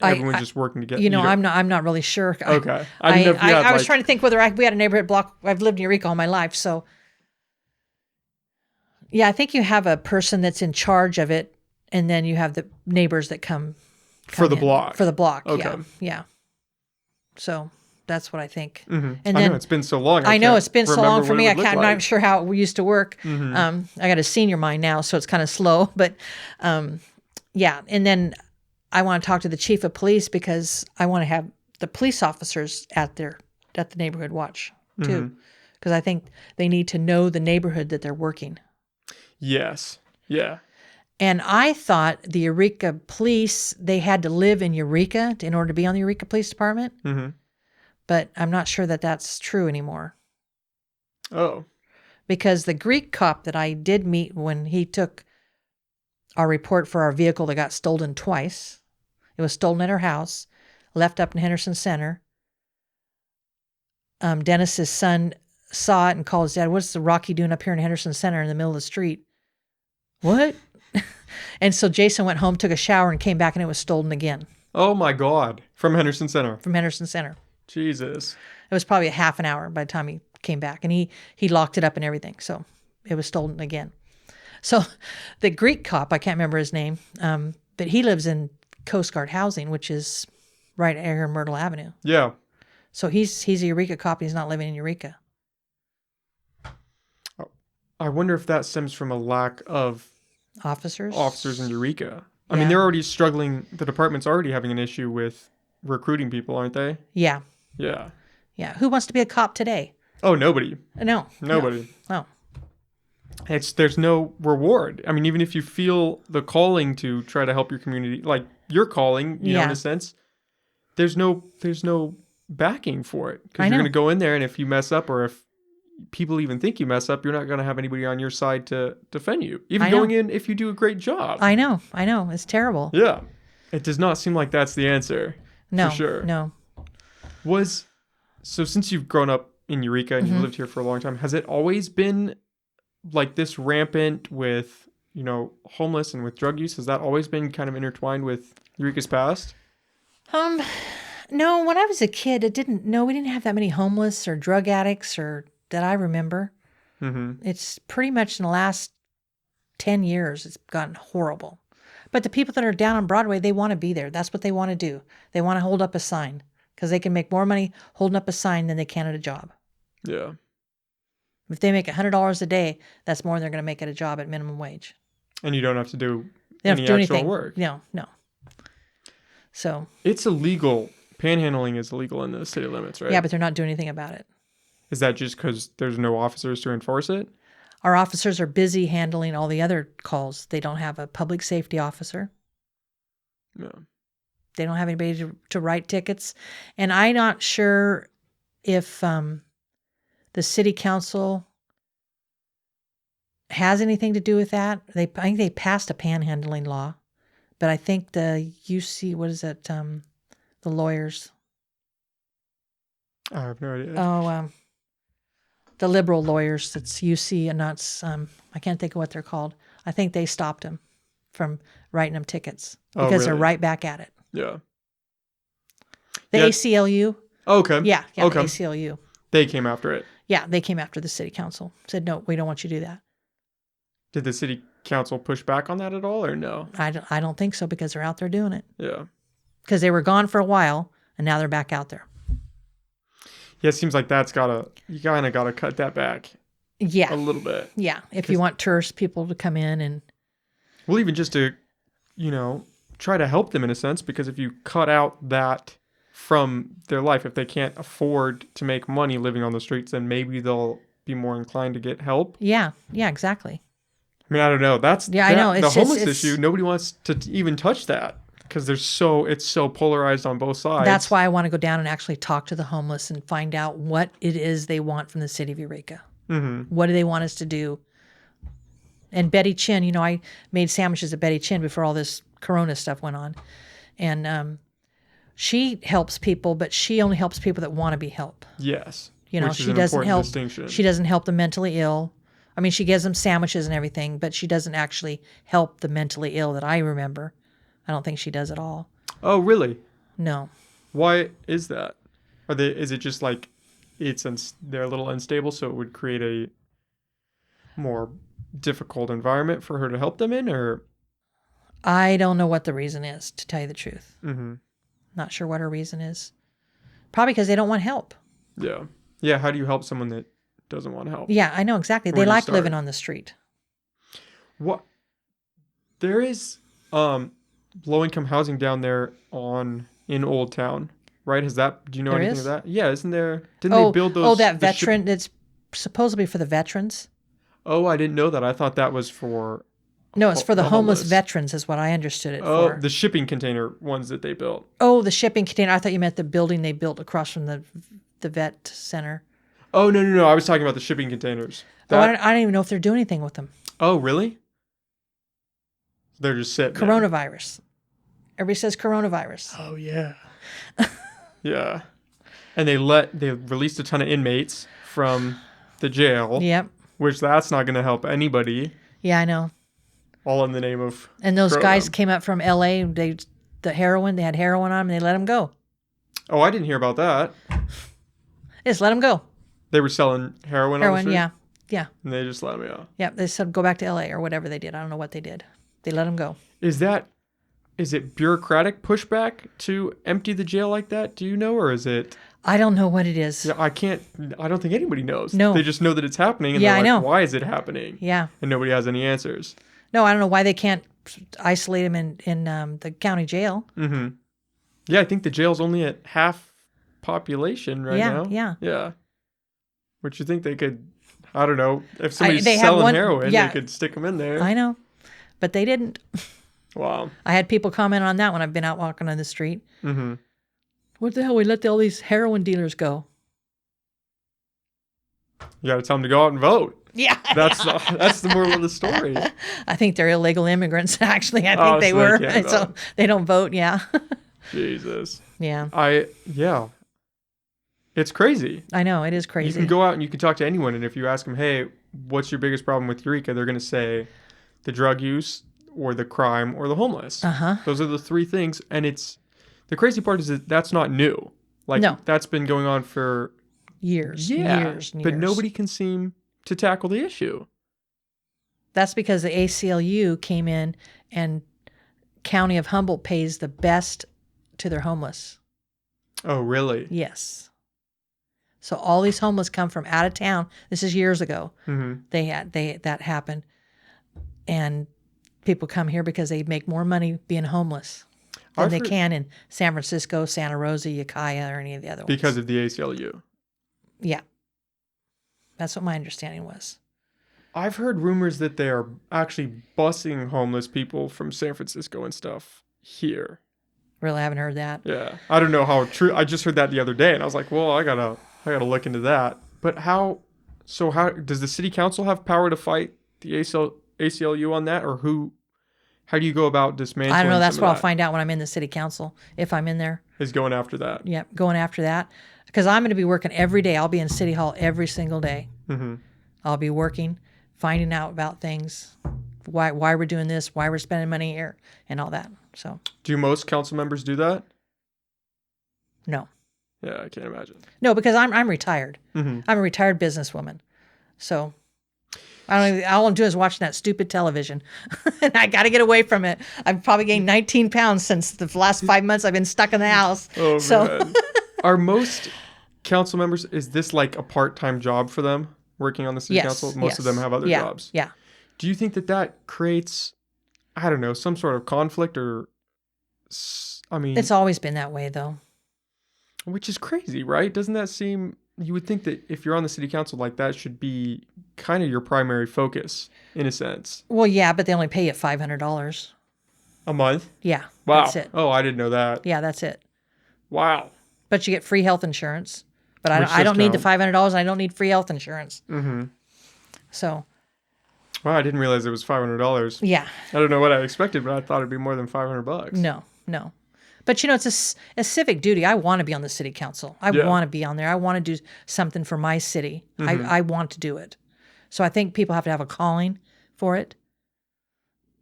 everyone just working together? I'm not really sure. Okay. I was trying to think whether we had a neighborhood block. I've lived in Eureka all my life, so yeah, I think you have a person that's in charge of it, and then you have the neighbors that come for the block. For the block, okay. Yeah. So that's what I think. Mm-hmm. And then, I know it's been so long. I know it's been so long for me. I'm like. not sure how it used to work. Mm-hmm. I got a senior mind now, so it's kind of slow. But yeah, and then I want to talk to the chief of police because I want to have the police officers at the neighborhood watch too, because I think they need to know the neighborhood that they're working. Yes. Yeah. And I thought the Eureka police, they had to live in Eureka in order to be on the Eureka Police Department. Mm-hmm. But I'm not sure that that's true anymore. Oh. Because the Greek cop that I did meet when he took our report for our vehicle that got stolen twice, it was stolen at our house, left up in Henderson Center. Dennis's son saw it and called his dad, "What's the Rocky doing up here in Henderson Center in the middle of the street?" What? And so Jason went home, took a shower, and came back, and it was stolen again. Oh, my God. From Henderson Center? From Henderson Center. Jesus. It was probably a half an hour by the time he came back, and he locked it up and everything, so it was stolen again. So the Greek cop, I can't remember his name, but he lives in Coast Guard housing, which is right here in Myrtle Avenue. Yeah. So he's a Eureka cop. He's not living in Eureka. I wonder if that stems from a lack of officers in Eureka. I mean, they're already struggling. The department's already having an issue with recruiting people, aren't they? Yeah. Yeah. Yeah. Who wants to be a cop today? Oh, nobody. No. Nobody. No. There's no reward. I mean, even if you feel the calling to try to help your community, like your calling, you know, in a sense, there's no backing for it, because you're going to go in there, and if you mess up, or if people even think you mess up, you're not going to have anybody on your side to defend you. Even going in, if you do a great job. I know. It's terrible. Yeah. It does not seem like that's the answer. No. For sure. No. So since you've grown up in Eureka and you've lived here for a long time, has it always been like this rampant with, homeless and with drug use? Has that always been kind of intertwined with Eureka's past? No, when I was a kid, we didn't have that many homeless or drug addicts or that I remember. Mm-hmm. It's pretty much in the last 10 years, it's gotten horrible. But the people that are down on Broadway, they want to be there. That's what they want to do. They want to hold up a sign because they can make more money holding up a sign than they can at a job. Yeah. If they make $100 a day, that's more than they're going to make at a job at minimum wage. And you don't have to do any actual work. No. So it's illegal. Panhandling is illegal in the city limits, right? Yeah, but they're not doing anything about it. Is that just because there's no officers to enforce it? Our officers are busy handling all the other calls. They don't have a public safety officer. Yeah. They don't have anybody to write tickets. And I'm not sure if the city council has anything to do with that. I think they passed a panhandling law, but I think the UC, what is it? The lawyers. I have no idea. Oh, the liberal lawyers. It's UC and not. I can't think of what they're called. I think they stopped them from writing them tickets because they're really? right back at it. Yeah. The Yeah. ACLU. Okay. Yeah, Okay. the ACLU. They came after it. Yeah, they came after the city council. Said, no, we don't want you to do that. Did the city council push back on that at all, or no? I don't think so because they're out there doing it. Yeah. Because they were gone for a while and now they're back out there. Yeah, it seems like you kind of gotta cut that back Yeah. a little bit. Yeah. If you want tourist people to come in and. Well, even just to, try to help them in a sense, because if you cut out that from their life, if they can't afford to make money living on the streets, then maybe they'll be more inclined to get help. Yeah. Yeah, exactly. I mean, I don't know. I know. The homeless issue. Nobody wants to even touch that because it's so polarized on both sides. That's why I want to go down and actually talk to the homeless and find out what it is they want from the city of Eureka. Mm-hmm. What do they want us to do? And Betty Chin, I made sandwiches at Betty Chin before all this Corona stuff went on. And she helps people, but she only helps people that want to be helped. Yes. Which is she an doesn't important help. distinction. She doesn't help the mentally ill. I mean, she gives them sandwiches and everything, but she doesn't actually help the mentally ill that I remember. I don't think she does at all. Oh, really? No. Why is that? Is it just like they're a little unstable, so it would create a more difficult environment for her to help them in, or? I don't know what the reason is, to tell you the truth. Mm-hmm. Not sure what her reason is. Probably because they don't want help. Yeah. Yeah. How do you help someone that doesn't want help? Yeah, I know exactly. They like living on the street. What? There is low-income housing down there in Old Town, right? Do you know anything of that? Yeah, isn't there? Didn't they build those? That veteran. It's supposed to be for the veterans. Oh, I didn't know that. I thought that was for. No, it's for the homeless veterans, is what I understood it for. Oh, the shipping container ones that they built. Oh, the shipping container. I thought you meant the building they built across from the vet center. Oh, no. I was talking about the shipping containers. I don't even know if they're doing anything with them. Oh, really? They're just sitting there. Coronavirus. Everybody says coronavirus. Oh, yeah. Yeah. And they released a ton of inmates from the jail. Yep. Which that's not going to help anybody. Yeah, I know. All in the name of. And those guys came up from L.A. They had heroin on them, and they let them go. Oh, I didn't hear about that. Just let them go. They were selling heroin on the street? Yeah. And they just let them go. Yeah, they said go back to L.A. or whatever they did. I don't know what they did. They let them go. Is it bureaucratic pushback to empty the jail like that? Do you know, or is it? I don't know what it is. Yeah, I don't think anybody knows. No. They just know that it's happening, and Yeah, they're I like, know. why is it happening? Yeah. And nobody has any answers. No, I don't know why they can't isolate them in the county jail. Mm-hmm. Yeah, I think the jail's only at half population right now. Yeah. Which you think they could, I don't know, if somebody's selling heroin, they could stick them in there. I know, but they didn't. Wow. I had people comment on that when I've been out walking on the street. Mm-hmm. What the hell? We let all these heroin dealers go. You got to tell them to go out and vote. Yeah. That's the moral of the story. I think they're illegal immigrants, actually. I think they were. So they don't vote, yeah. Jesus. Yeah. Yeah. It's crazy. I know, it is crazy. You can go out and you can talk to anyone, and if you ask them, hey, what's your biggest problem with Eureka? They're going to say the drug use or the crime or the homeless. Uh-huh. Those are the three things, and the crazy part is that that's not new. No. That's been going on for years. But nobody can seem to tackle the issue. That's because the ACLU came in and County of Humboldt pays the best to their homeless. Oh, really? Yes. So all these homeless come from out of town. This is years ago. Mm-hmm. That happened. And people come here because they make more money being homeless than they can in San Francisco, Santa Rosa, Ukiah, or any of the other ones. Because of the ACLU. Yeah. That's what my understanding was. I've heard rumors that they are actually busing homeless people from San Francisco and stuff here. Really haven't heard that. Yeah. I don't know how true. I just heard that the other day, and I was like, well, I gotta look into that. But how? So how does the city council have power to fight the ACLU on that, or who? How do you go about dismantling? I don't know. That's some what of I'll that? find out when I'm in the city council, if I'm in there. Is going after that. Yep, going after that. Because I'm going to be working every day. I'll be in City Hall every single day. Mm-hmm. I'll be working, finding out about things, why we're doing this, why we're spending money here, and all that. So, Do most council members do that? no. Yeah, I can't imagine. No, because I'm retired. Mm-hmm. I'm a retired businesswoman. So, all I'm doing is watching that stupid television. And I got to get away from it. I've probably gained 19 pounds since the last 5 months I've been stuck in the house. Oh, so, man. Are most council members, is this like a part-time job for them, working on the city yes, council? Most of yes. them have other Yeah, jobs. Yeah. Do you think that creates, I don't know, some sort of conflict or, I mean, It's always been that way, though. which is crazy, right? Doesn't that seem, you would think that if you're on the city council, like that should be kind of your primary focus in a sense. Well, yeah, but they only pay you $500. A month? Yeah, Wow. that's it. Oh, I didn't know that. Yeah, that's it. Wow. But you get free health insurance. But Which I does don't need the count. $500, and I don't need free health insurance. Mm-hmm. So, Wow, I didn't realize it was $500. yeah, I don't know what I expected, but I thought it'd be more than $500. no. But, it's a civic duty. I want to be on the city council. I Yeah. want to be on there. I want to do something for my city. Mm-hmm. I want to do it. So I think people have to have a calling for it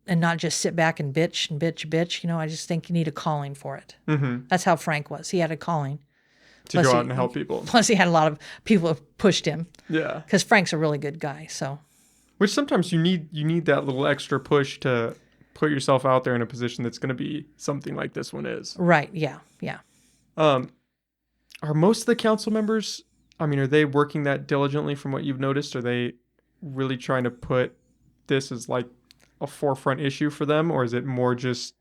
and not just sit back and bitch and bitch, bitch. I just think you need a calling for it. Mm-hmm. That's how Frank was. He had a calling. To Plus go he- out and help people. Plus, he had a lot of people who pushed him Yeah. because Frank's a really good guy. So, Which sometimes you need that little extra push to put yourself out there in a position that's going to be something like this one is. right. Yeah. Yeah. Are most of the council members, I mean, are they working that diligently from what you've noticed? Are they really trying to put this as like a forefront issue for them? Or is it more just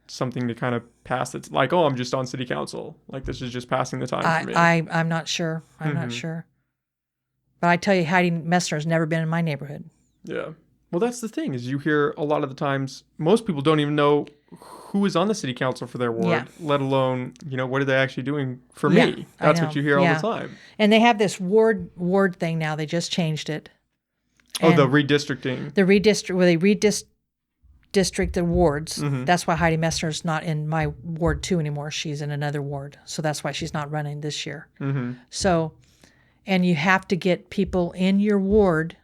something to kind of pass that's like, oh, I'm just on city council. Like this is just passing the time for me. I'm not sure. I'm not sure. But I tell you, Heidi Messner's never been in my neighborhood. Yeah. Well, that's the thing is you hear a lot of the times, most people don't even know who is on the city council for their ward, Yeah. let alone, what are they actually doing for Yeah, me? I That's know. what you hear all Yeah. the time. And they have this ward thing now. They just changed it. Oh, the And redistricting. the where they redistrict the wards. Mhm. That's why Heidi Messner's not in my ward 2 anymore. She's in another ward. So that's why she's not running this year. Mm-hmm. So, and you have to get people in your ward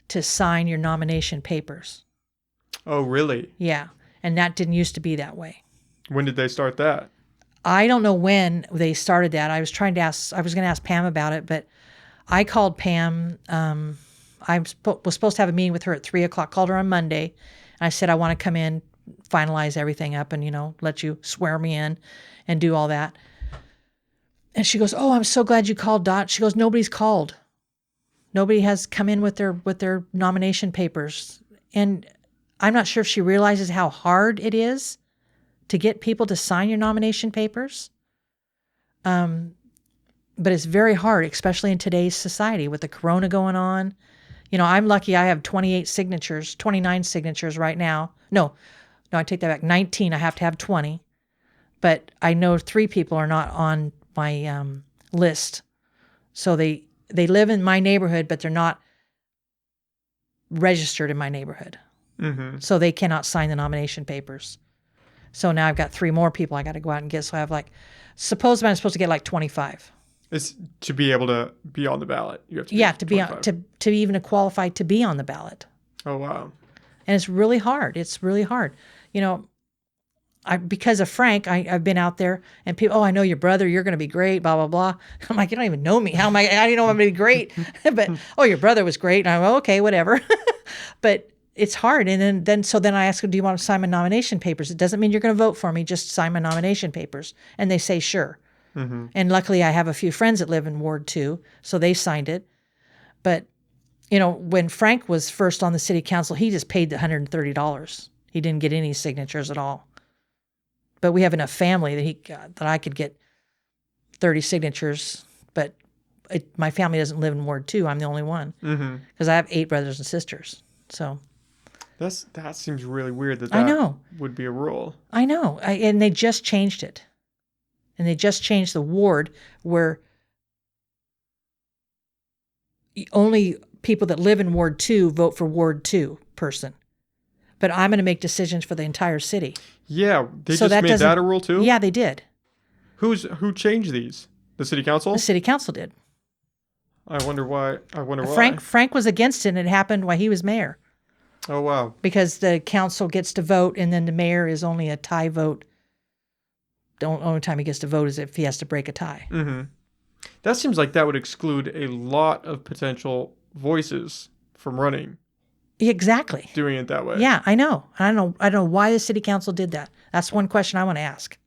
to sign your nomination papers. Oh, really? Yeah. And that didn't used to be that way. When did they start that? I don't know when they started that. I was going to ask Pam about it, but I called Pam. I was supposed to have a meeting with her at 3:00, called her on Monday. And I said, I want to come in, finalize everything up and, let you swear me in and do all that. And she goes, oh, I'm so glad you called, Dot. She goes, nobody's called. Nobody has come in with their nomination papers. And I'm not sure if she realizes how hard it is to get people to sign your nomination papers. But it's very hard, especially in today's society with the corona going on. I'm lucky I have 29 signatures right now. No, I take that back. 19, I have to have 20. But I know 3 people are not on my list. So they live in my neighborhood, but they're not registered in my neighborhood. Mm-hmm. So they cannot sign the nomination papers. So now I've got 3 more people I got to go out and get. So I have I'm supposed to get 25. It's to be able to be on the ballot. You have to Yeah, get to be on, 25. to even qualify to be on the ballot. Oh, wow. And it's really hard. It's really hard. Because of Frank, I've been out there and people, oh, I know your brother, you're going to be great, blah, blah, blah. I'm like, you don't even know me. How do you know I'm going to be great? But, oh, your brother was great. And I'm okay, whatever. But it's hard. And then I ask them, do you want to sign my nomination papers? It doesn't mean you're going to vote for me. Just sign my nomination papers. And they say, sure. Mm-hmm. And luckily I have a few friends that live in Ward 2, so they signed it. But, when Frank was first on the city council, he just paid the $130. He didn't get any signatures at all. But we have enough family that I could get 30 signatures. But my family doesn't live in Ward 2. I'm the only one Mm-hmm. because I have 8 brothers and sisters. So That seems really weird that I know. would be a rule. I know. And they just changed it. And they just changed the ward where only people that live in Ward 2 vote for Ward 2 person. But I'm going to make decisions for the entire city. Yeah, they So just made that a rule too? Yeah, they did. Who changed these? The city council? The city council did. I wonder why. Frank was against it, and it happened while he was mayor. Oh, wow. Because the council gets to vote, and then the mayor is only a tie vote. The only time he gets to vote is if he has to break a tie. Mm-hmm. That seems like that would exclude a lot of potential voices from running. Exactly. Doing it that way. Yeah, I know. I don't know why the city council did that. That's one question I want to ask.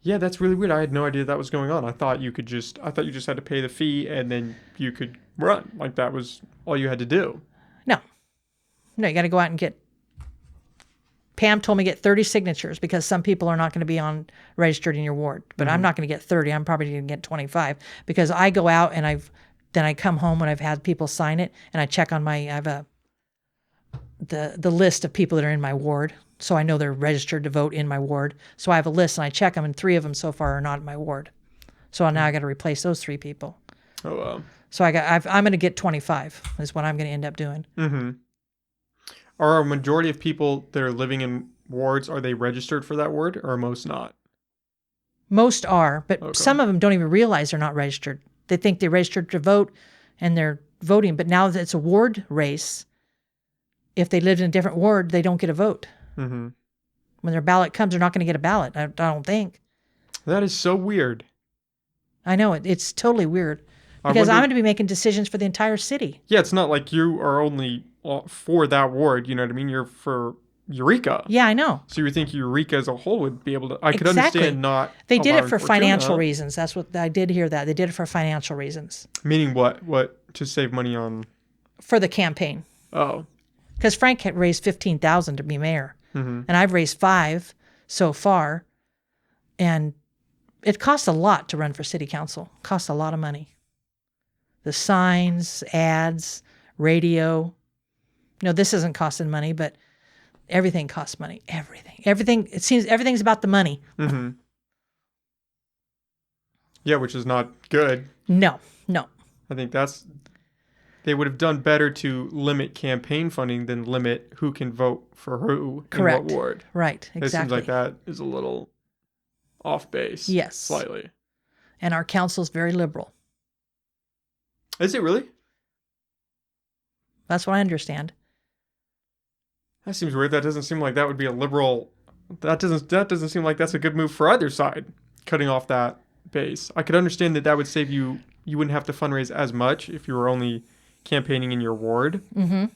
Yeah, that's really weird. I had no idea that was going on. I thought you just had to pay the fee and then you could run. Like that was all you had to do. No, you got to go out and get. Pam told me get 30 signatures because some people are not going to be registered in your ward. But I'm not going to get 30. I'm probably going to get 25 because I go out and then I come home when I've had people sign it and I check on I have the list of people that are in my ward. So I know they're registered to vote in my ward. So I have a list and I check them, and 3 of them so far are not in my ward. So now I got to replace those 3 people. Oh, wow. So I'm going to get 25 is what I'm going to end up doing. Mm-hmm. Are a majority of people that are living in wards, are they registered for that ward or are most not? Most are, but some of them don't even realize they're not registered. They think they're registered to vote and they're voting. But now that it's a ward race, if they lived in a different ward, they don't get a vote. Mm-hmm. When their ballot comes, they're not going to get a ballot, I don't think. That is so weird. I know. It's totally weird. Because I'm going to be making decisions for the entire city. Yeah, it's not like you are only for that ward, you know what I mean? You're for Eureka. Yeah, I know. So you think Eureka as a whole would be able to... I could understand not... They did it for financial reasons. That's what I did hear that. They did it for financial reasons. Meaning what? What? To save money on... For the campaign. Oh. Because Frank had raised $15,000 to be mayor. Mm-hmm. And I've raised $5,000 so far. And it costs a lot to run for city council. It costs a lot of money. The signs, ads, radio. This isn't costing money, but everything costs money. Everything. It seems everything's about the money. Mm-hmm. Yeah, which is not good. No. I think they would have done better to limit campaign funding than limit who can vote for who Correct. in what ward. Right, exactly. It seems like that is a little off base. Yes. Slightly. And our council's very liberal. Is it really? That's what I understand. That seems weird. That doesn't seem like that would be a liberal. That doesn't seem like that's a good move for either side. Cutting off that base. I could understand that would save you. You wouldn't have to fundraise as much if you were only campaigning in your ward. Mm-hmm.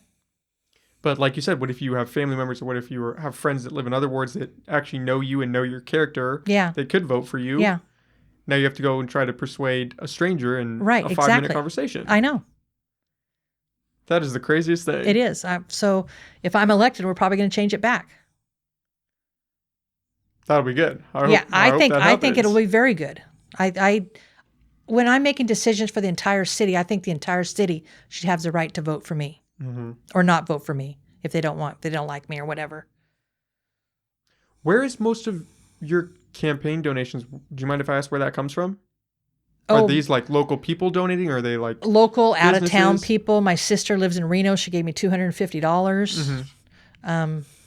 But like you said, what if you have family members, or what if you have friends that live in other wards that actually know you and know your character? Yeah. They could vote for you. Yeah. Now you have to go and try to persuade a stranger in a 5-minute conversation. I know. That is the craziest thing. It is. So if I'm elected, we're probably going to change it back. That'll be good. I think it'll be very good. When I'm making decisions for the entire city, I think the entire city should have the right to vote for me, or not vote for me if they don't like me or whatever. Where is most of your campaign donations? Do you mind if I ask where that comes from? Oh, are these like local people donating, or are they like local, out of town businesses? people? My sister lives in Reno. She gave me $250.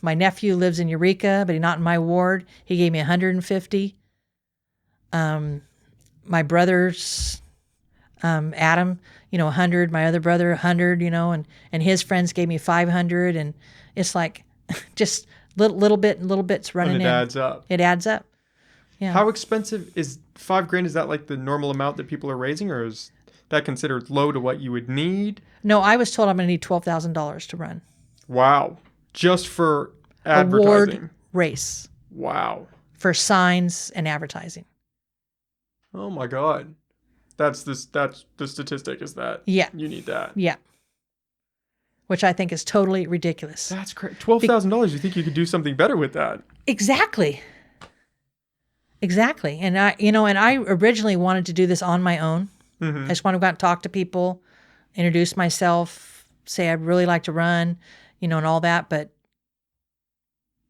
My nephew lives in Eureka, but he's not in my ward. He gave me $150. My brother's Adam, 100. My other brother, 100. And his friends gave me 500, and it's like just little bits running in. And it adds up. It adds up. Yeah. How expensive is $5,000? Is that like the normal amount that people are raising, or is that considered low to what you would need? No, I was told I'm going to need $12,000 to run. Wow. Just for advertising. Award race. Wow. For signs and advertising. Oh my God. That's the statistic is that. Yeah. You need that. Yeah. Which I think is totally ridiculous. That's crazy. $12,000. You think you could do something better with that? Exactly. And I originally wanted to do this on my own. Mm-hmm. I just want to go out and talk to people, introduce myself, say I'd really like to run, and all that, but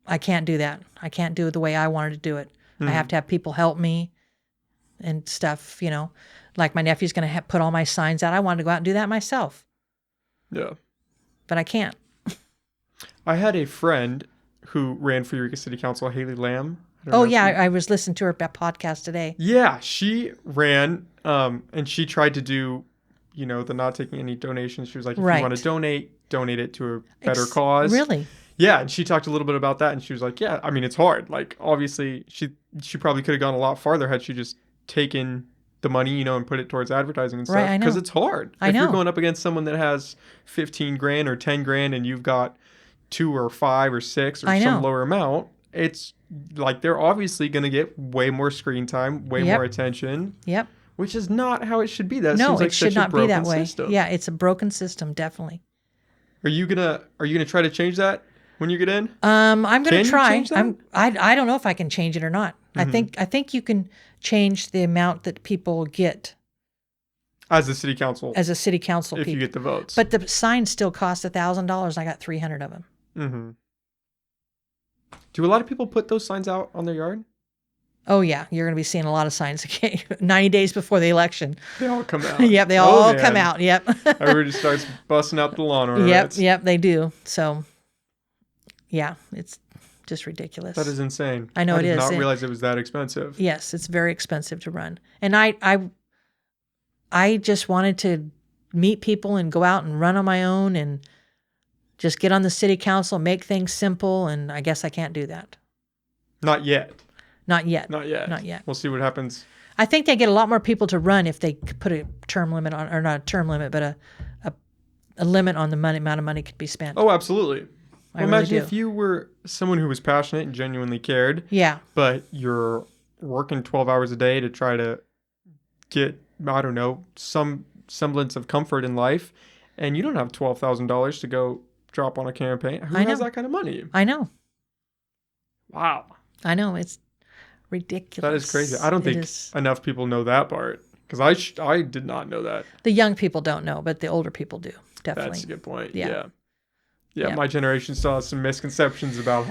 I can't do that. I can't do it the way I wanted to do it. I have to have people help me and stuff, Like my nephew's going to put all my signs out. I wanted to go out and do that myself. Yeah. But I can't. I had a friend who ran for Eureka City Council, Haley Lamb. Oh, yeah. I was listening to her podcast today. Yeah. She ran and she tried to do, the not taking any donations. She was like, if you want to donate it to a better cause. Really? Yeah. And she talked a little bit about that. And she was like, yeah, I mean, it's hard. Like, obviously, she probably could have gone a lot farther had she just taken the money, and put it towards advertising and stuff. Right, I know. Because it's hard. I know. If you're going up against someone that has 15 grand or 10 grand and you've got 2 or 5 or 6 or some lower amount, it's like they're obviously going to get way more screen time, way more attention. Yep. Which is not how it should be. That no, seems like it should such not a broken be that way. system. Yeah, it's a broken system, definitely. Are you gonna try to change that when you get in? I'm gonna try. You change that? I don't know if I can change it or not. Mm-hmm. I think you can change the amount that people get as a city council. As a city council, if you get the votes. But the signs still cost $1,000. I got 300 of them. Mm-hmm. Do a lot of people put those signs out on their yard? Oh yeah, you're gonna be seeing a lot of signs. 90 days before the election. They all come out. Yep, they all come out. Yep. Everybody starts busting out the lawn. Yep, they do. So, yeah, it's just ridiculous. That is insane. I know it is. I did not realize it was that expensive. Yes, it's very expensive to run. And I just wanted to meet people and go out and run on my own and just get on the city council, make things simple, and I guess I can't do that. Not yet. Not yet. Not yet. Not yet. We'll see what happens. I think they get a lot more people to run if they could put a term limit on, or not a term limit, but a limit on the amount of money could be spent. Oh, absolutely. Well, imagine if you were someone who was passionate and genuinely cared. Yeah. But you're working 12 hours a day to try to get, I don't know, some semblance of comfort in life, and you don't have $12,000 to go drop on a campaign. Who has that kind of money? I know. Wow. I know. It's ridiculous. That is crazy. I don't think enough people know that part, because I did not know that. The young people don't know, but the older people do. Definitely. That's a good point. Yeah. Yeah, my generation still has some misconceptions about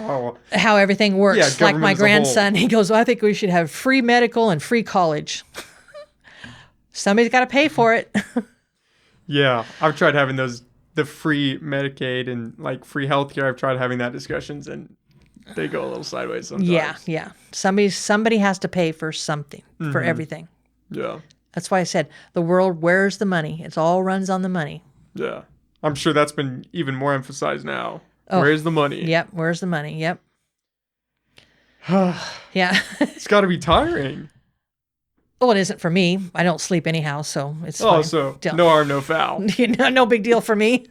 how everything works. Yeah, like my grandson, he goes, well, I think we should have free medical and free college. Somebody's got to pay for it. Yeah, I've tried having the free Medicaid and like free healthcare. I've tried having that discussions, and they go a little sideways sometimes. Yeah. Somebody has to pay for something, for everything. Yeah. That's why I said the world, where's the money? It all runs on the money. Yeah. I'm sure that's been even more emphasized now. Oh, where's the money? Yep. Where's the money? Yep. Yeah. It's got to be tiring. Well, it isn't for me. I don't sleep anyhow, so it's fine. So no harm, no foul. No big deal for me.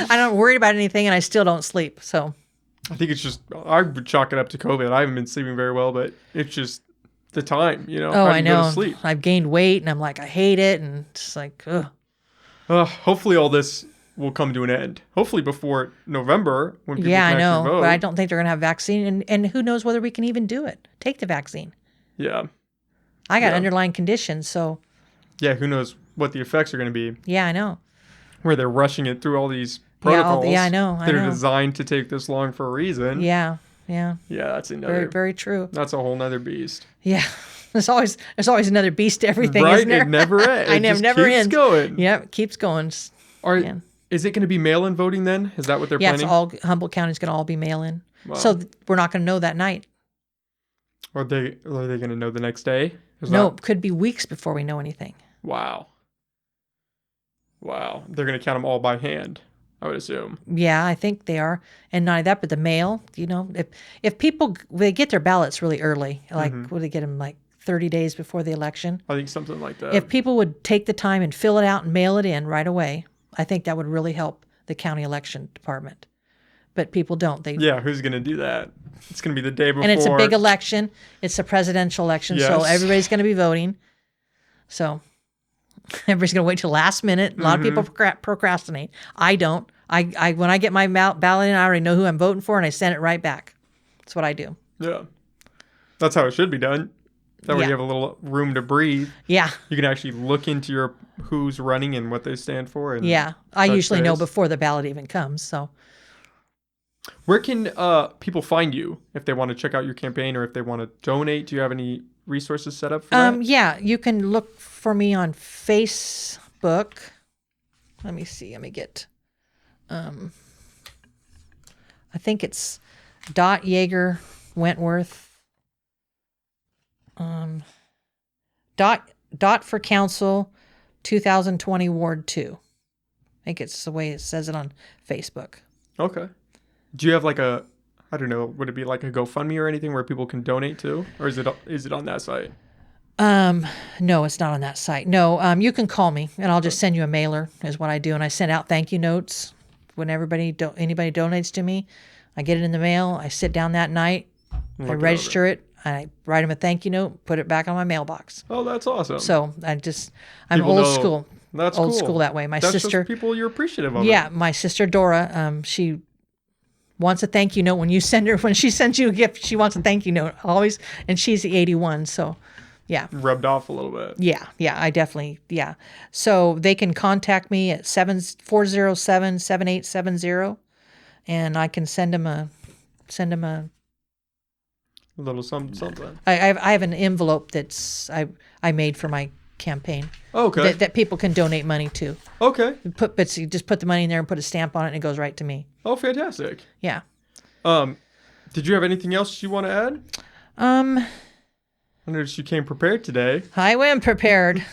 I don't worry about anything, and I still don't sleep. So I think it's just, I would chalk it up to COVID. I haven't been sleeping very well, but it's just the time, Oh, I know. Go to sleep. I've gained weight, and I'm like, I hate it, and it's like, ugh. Hopefully all this will come to an end. Hopefully before November, when people can actually vote. But I don't think they're going to have vaccine, and who knows whether we can even do it. Take the vaccine. Yeah. I got underlying conditions, so. Yeah, who knows what the effects are going to be. Yeah, I know. Where they're rushing it through all these protocols. Yeah, I know. That are designed to take this long for a reason. Yeah. Yeah, that's another. Very, very true. That's a whole nother beast. Yeah. There's always another beast to everything, right? Isn't there? It never ends. It never ends. Keeps going. Yep, it keeps going. Is it going to be mail-in voting then? Is that what they're planning? Yeah, Humboldt County's going to all be mail-in. Wow. So we're not going to know that night. Are they going to know the next day? It could be weeks before we know anything. Wow. They're going to count them all by hand, I would assume. Yeah, I think they are. And not only that, but the mail, if people, they get their ballots really early, like, would they get them like 30 days before the election? I think something like that. If people would take the time and fill it out and mail it in right away, I think that would really help the county election department. But people don't. Who's going to do that? It's going to be the day before. And it's a big election. It's a presidential election, so everybody's going to be voting. So everybody's going to wait till last minute. A lot of people procrastinate. I don't. I when I get my ballot in, I already know who I'm voting for, and I send it right back. That's what I do. Yeah. That's how it should be done. That way you have a little room to breathe. Yeah. You can actually look into who's running and what they stand for. And I usually know before the ballot even comes, so. Where can people find you if they want to check out your campaign or if they want to donate? Do you have any resources set up for that? Yeah, you can look for me on Facebook. Let me see. Let me get. I think it's Jager-Wentworth. Dot for council, 2020 Ward 2. I think it's the way it says it on Facebook. Okay. Do you have like a, I don't know, would it be like a GoFundMe or anything where people can donate to, or is it on that site? No, it's not on that site. No, you can call me and I'll just send you a mailer is what I do. And I send out thank you notes when anybody donates to me. I get it in the mail. I sit down that night. I register it. I write them a thank you note, put it back on my mailbox. Oh, that's awesome. So I'm People old know- school. That's Old cool. school that way. My That's sister, just people you're appreciative of. yeah, my sister Dora, she wants a thank you note when she sends you a gift. She wants a thank you note always, and she's the 81. So, yeah. Rubbed off a little bit. Yeah, I definitely, yeah. So they can contact me at 407-7870, and I can send them a. A little something. I have an envelope that's I made for my campaign. Okay. That people can donate money to. Okay. But you just put the money in there and put a stamp on it, and it goes right to me. Oh, fantastic. Yeah. Did you have anything else you want to add? I noticed you came prepared today. I went prepared.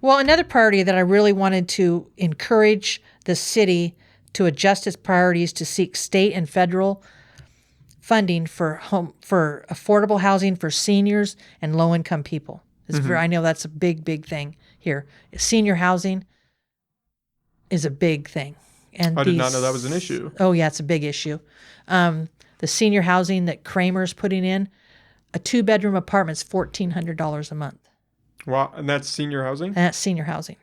Well, another priority that I really wanted to encourage the city to adjust its priorities to seek state and federal funding for affordable housing for seniors and low-income people. I know that's a big thing here. Senior housing is a big thing. And I did not know that was an issue. Oh, yeah, it's a big issue. The senior housing that Kramer's putting in, a 2-bedroom apartment's $1,400 a month. Wow, and that's senior housing? And that's senior housing.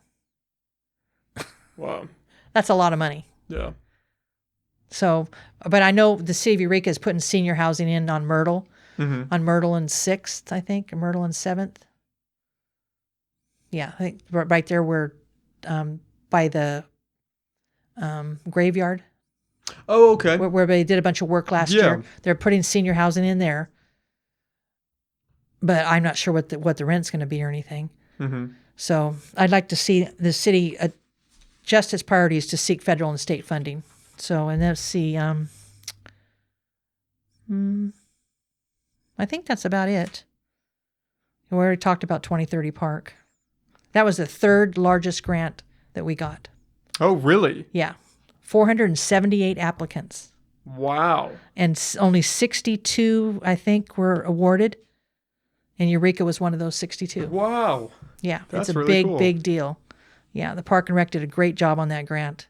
Wow. That's a lot of money. Yeah. So, but I know the city of Eureka is putting senior housing in on Myrtle, and 6th, I think, or Myrtle and 7th. Yeah, I think right there where, by the graveyard. Oh, okay. Where they did a bunch of work last year. They're putting senior housing in there. But I'm not sure what the rent's going to be or anything. Mm-hmm. So I'd like to see the city adjust its priorities to seek federal and state funding. So, and let's see. I think that's about it. We already talked about 2030 Park. That was the 3rd largest grant that we got. Oh, really? Yeah. 478 applicants. Wow. And only 62, I think, were awarded. And Eureka was one of those 62. Wow. Yeah. That's it's a really cool. big deal. Yeah. The Park and Rec did a great job on that grant.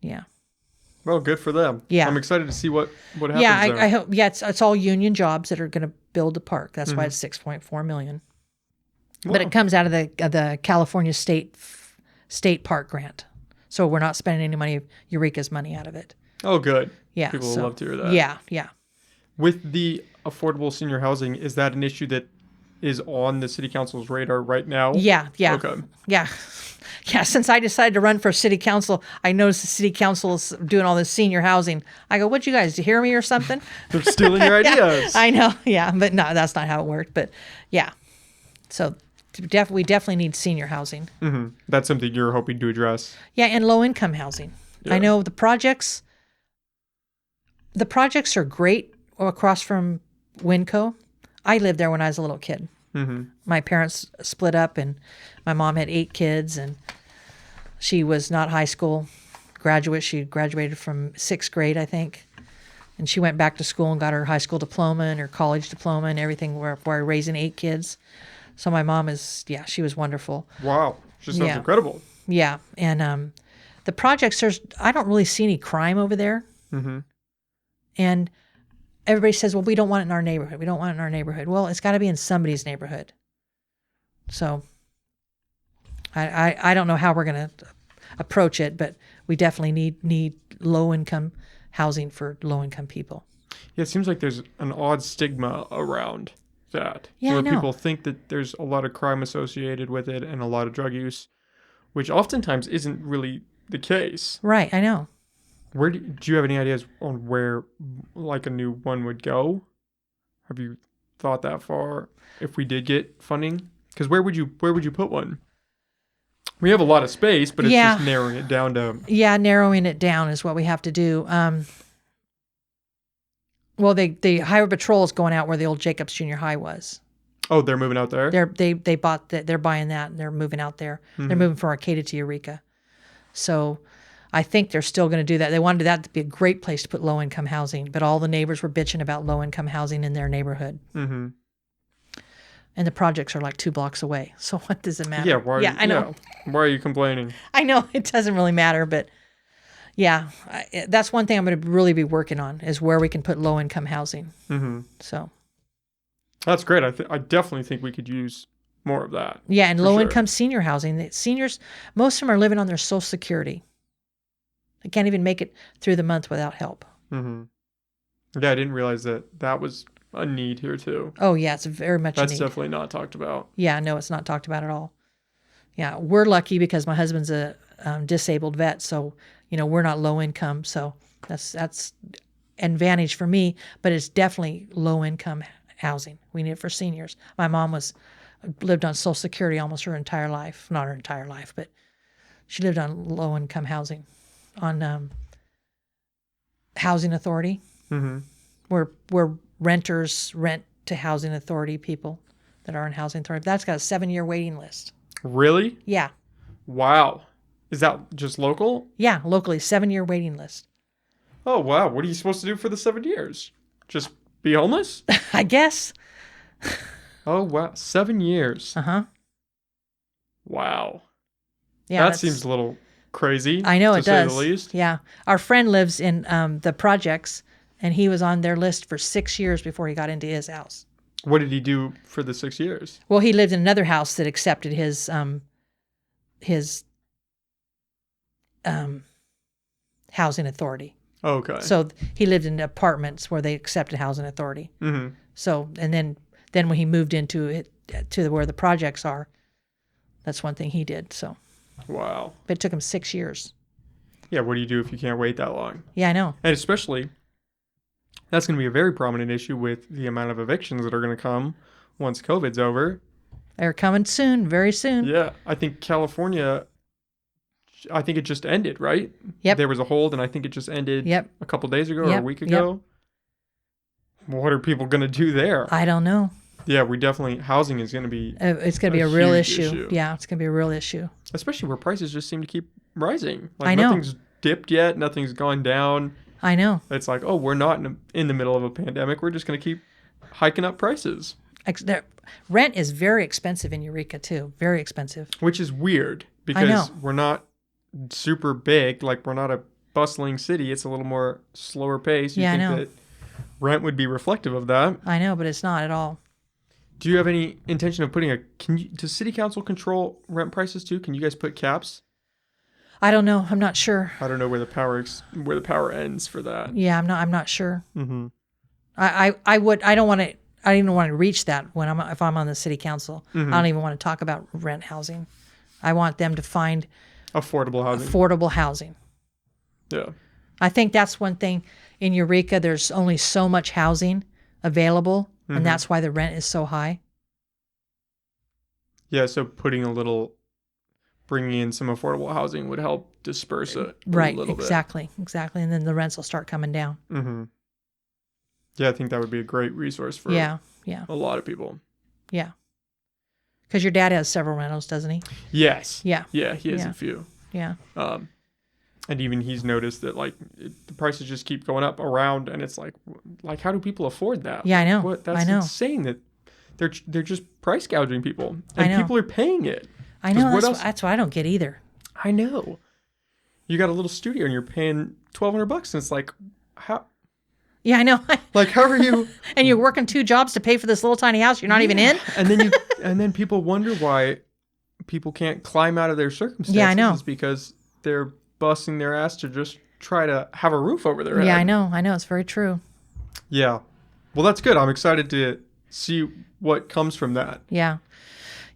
Yeah. Well, good for them. Yeah. I'm excited to see what happens Yeah, there. I hope. Yeah, it's all union jobs that are going to build the park. That's why it's $6.4 million. Wow. But it comes out of the California State Park grant, so we're not spending any money, Eureka's money, out of it. Oh, good. Yeah, People will love to hear that. Yeah. With the affordable senior housing, is that an issue that is on the city council's radar right now? Yeah. Okay. Yeah. Since I decided to run for city council, I noticed the city council is doing all this senior housing. I go, "What, you guys, do you hear me or something?" They're stealing your ideas. I know. Yeah, but no, that's not how it worked. But yeah, so we definitely need senior housing. Mm-hmm. That's something you're hoping to address. Yeah, and low income housing. Yeah. I know the projects are great across from Winco. I lived there when I was a little kid. Mm-hmm. My parents split up, and my mom had 8 kids, and she was not high school graduate. She graduated from 6th grade, I think. And she went back to school and got her high school diploma and her college diploma and everything while raising 8 kids. So my mom she was wonderful. Wow. Just sounds incredible. Yeah. And the projects, I don't really see any crime over there. Mm-hmm. And everybody says, well, we don't want it in our neighborhood. We don't want it in our neighborhood. Well, it's got to be in somebody's neighborhood. So I don't know how we're going to approach it, but we definitely need low-income housing for low-income people. Yeah, it seems like there's an odd stigma around that. Yeah, where I know. people think that there's a lot of crime associated with it and a lot of drug use, which oftentimes isn't really the case. Right, I know. Do you have any ideas on where like a new one would go? Have you thought that far? If we did get funding, because where would you put one? We have a lot of space, but it's Yeah. just narrowing it down to. Yeah, narrowing it down is what we have to do. Well, the highway patrol is going out where the old Jacobs Junior High was. Oh, they're moving out there. They bought that. They're buying that, and they're moving out there. They're moving from Arcata to Eureka. So, I think they're still going to do that. They wanted that to be a great place to put low income housing, but all the neighbors were bitching about low income housing in their neighborhood. Mm-hmm. And the projects are like 2 blocks away. So what does it matter? Yeah. Why? Yeah, I know. Yeah. Why are you complaining? I know it doesn't really matter, but yeah, that's one thing I'm going to really be working on is where we can put low income housing. Mm-hmm. So That's great. I definitely think we could use more of that. yeah, and For low sure. income senior housing. The seniors, most of them are living on their Social Security. They can't even make it through the month without help. Mm-hmm. Yeah, I didn't realize that was a need here too. Oh yeah, it's very much a That's need. definitely not talked about. Yeah, no, it's not talked about at all. Yeah, we're lucky because my husband's a disabled vet, so we're not low income, so that's an advantage for me. But it's definitely low income housing. We need it for seniors. My mom lived on Social Security almost her entire life, not her entire life, but she lived on low income housing, on housing authority, Mm-hmm. where renters rent to housing authority people that are in housing authority. That's got a 7-year waiting list. Really? Yeah. Wow. Is that just local? Yeah, locally, 7-year waiting list. Oh, wow. What are you supposed to do for the 7 years? Just be homeless? I guess. Oh, wow. 7 years. Uh-huh. Wow. Yeah, That seems a little crazy. I know to it say does. the least. Yeah. Our friend lives in the projects, and he was on their list for 6 years before he got into his house. What did he do for the 6 years? Well, he lived in another house that accepted his housing authority. Okay. So he lived in apartments where they accepted housing authority. Mm-hmm. So, and then when he moved into it, where the projects are, that's one thing he did. So, Wow. but it took him 6 years. Yeah, what do you do if you can't wait that long? Yeah, I know. And especially, that's going to be a very prominent issue with the amount of evictions that are going to come once COVID's over. They're coming soon, very soon. Yeah, I think California, I think it just ended, right? Yep. There was a hold, and I think it just ended Yep. a couple days ago or a Yep, week yep. ago. What are people going to do there? I don't know. Yeah, housing is going to be, It's going to be A a real huge issue. issue. Yeah, it's going to be a real issue. especially where prices just seem to keep rising. Like I know. Nothing's dipped yet. Nothing's gone down. I know. It's like, oh, we're not in the middle of a pandemic. We're just going to keep hiking up prices, Rent is very expensive in Eureka too. Very expensive. which is weird know. because we're not super big. Like, we're not a bustling city. It's a little more slower pace. You Yeah, I think know. that rent would be reflective of that. I know, but it's not at all. Do you have any intention of does city council control rent prices too? Can you guys put caps? I don't know. I'm not sure. I don't know where the power ends for that. Yeah, I'm not sure. Mm-hmm. I don't want to. I don't even want to reach that if I'm on the city council. Mm-hmm. I don't even want to talk about rent housing. I want them to find Affordable housing. affordable housing. Yeah. I think that's one thing in Eureka. There's only so much housing available, Mhm. and that's why the rent is so high. Yeah. So bringing in some affordable housing would help disperse it Right. a little Exactly. And then the rents will start coming down. bit. Mm-hmm. Yeah, I think that would be a great resource for Yeah. a lot of people. Yeah. Because your dad has several rentals, doesn't he? Yes. Yeah. Yeah, he has Yeah. a few. Yeah. And even he's noticed that the prices just keep going up around, and it's like how do people afford that? Yeah, I know. What? That's I know. insane that they're just price gouging people, I and know. people are paying it. I know. 'Cause what That's, else? that's what I don't get either. I know. You got a little studio and you're paying $1,200, and it's like, how? Yeah, I know. Like, how are you? And you're working 2 jobs to pay for this little tiny house you're not even in? And then people wonder why people can't climb out of their circumstances. Yeah, I know. It's because they're busting their ass to just try to have a roof over their head. Yeah, I know. It's very true. Yeah. Well, that's good. I'm excited to see what comes from that. Yeah.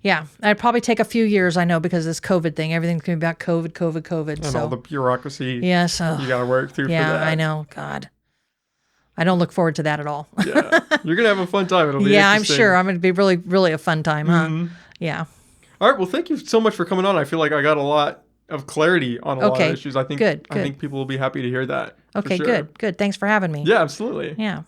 Yeah. I'd probably take a few years, I know, because of this COVID thing. Everything's going to be about COVID. And So all the bureaucracy yeah, so you got to work through for yeah, that. I know. God. I don't look forward to that at all. Yeah. You're going to have a fun time. It'll be Yeah, I'm interesting. sure. I'm going to be really, really a fun time, huh? Yeah. All right. Well, thank you so much for coming on. I feel like I got a lot of clarity on a lot of issues. I think Good. I think people will be happy to hear that. Okay, for sure. good. Thanks for having me. Yeah, absolutely. Yeah.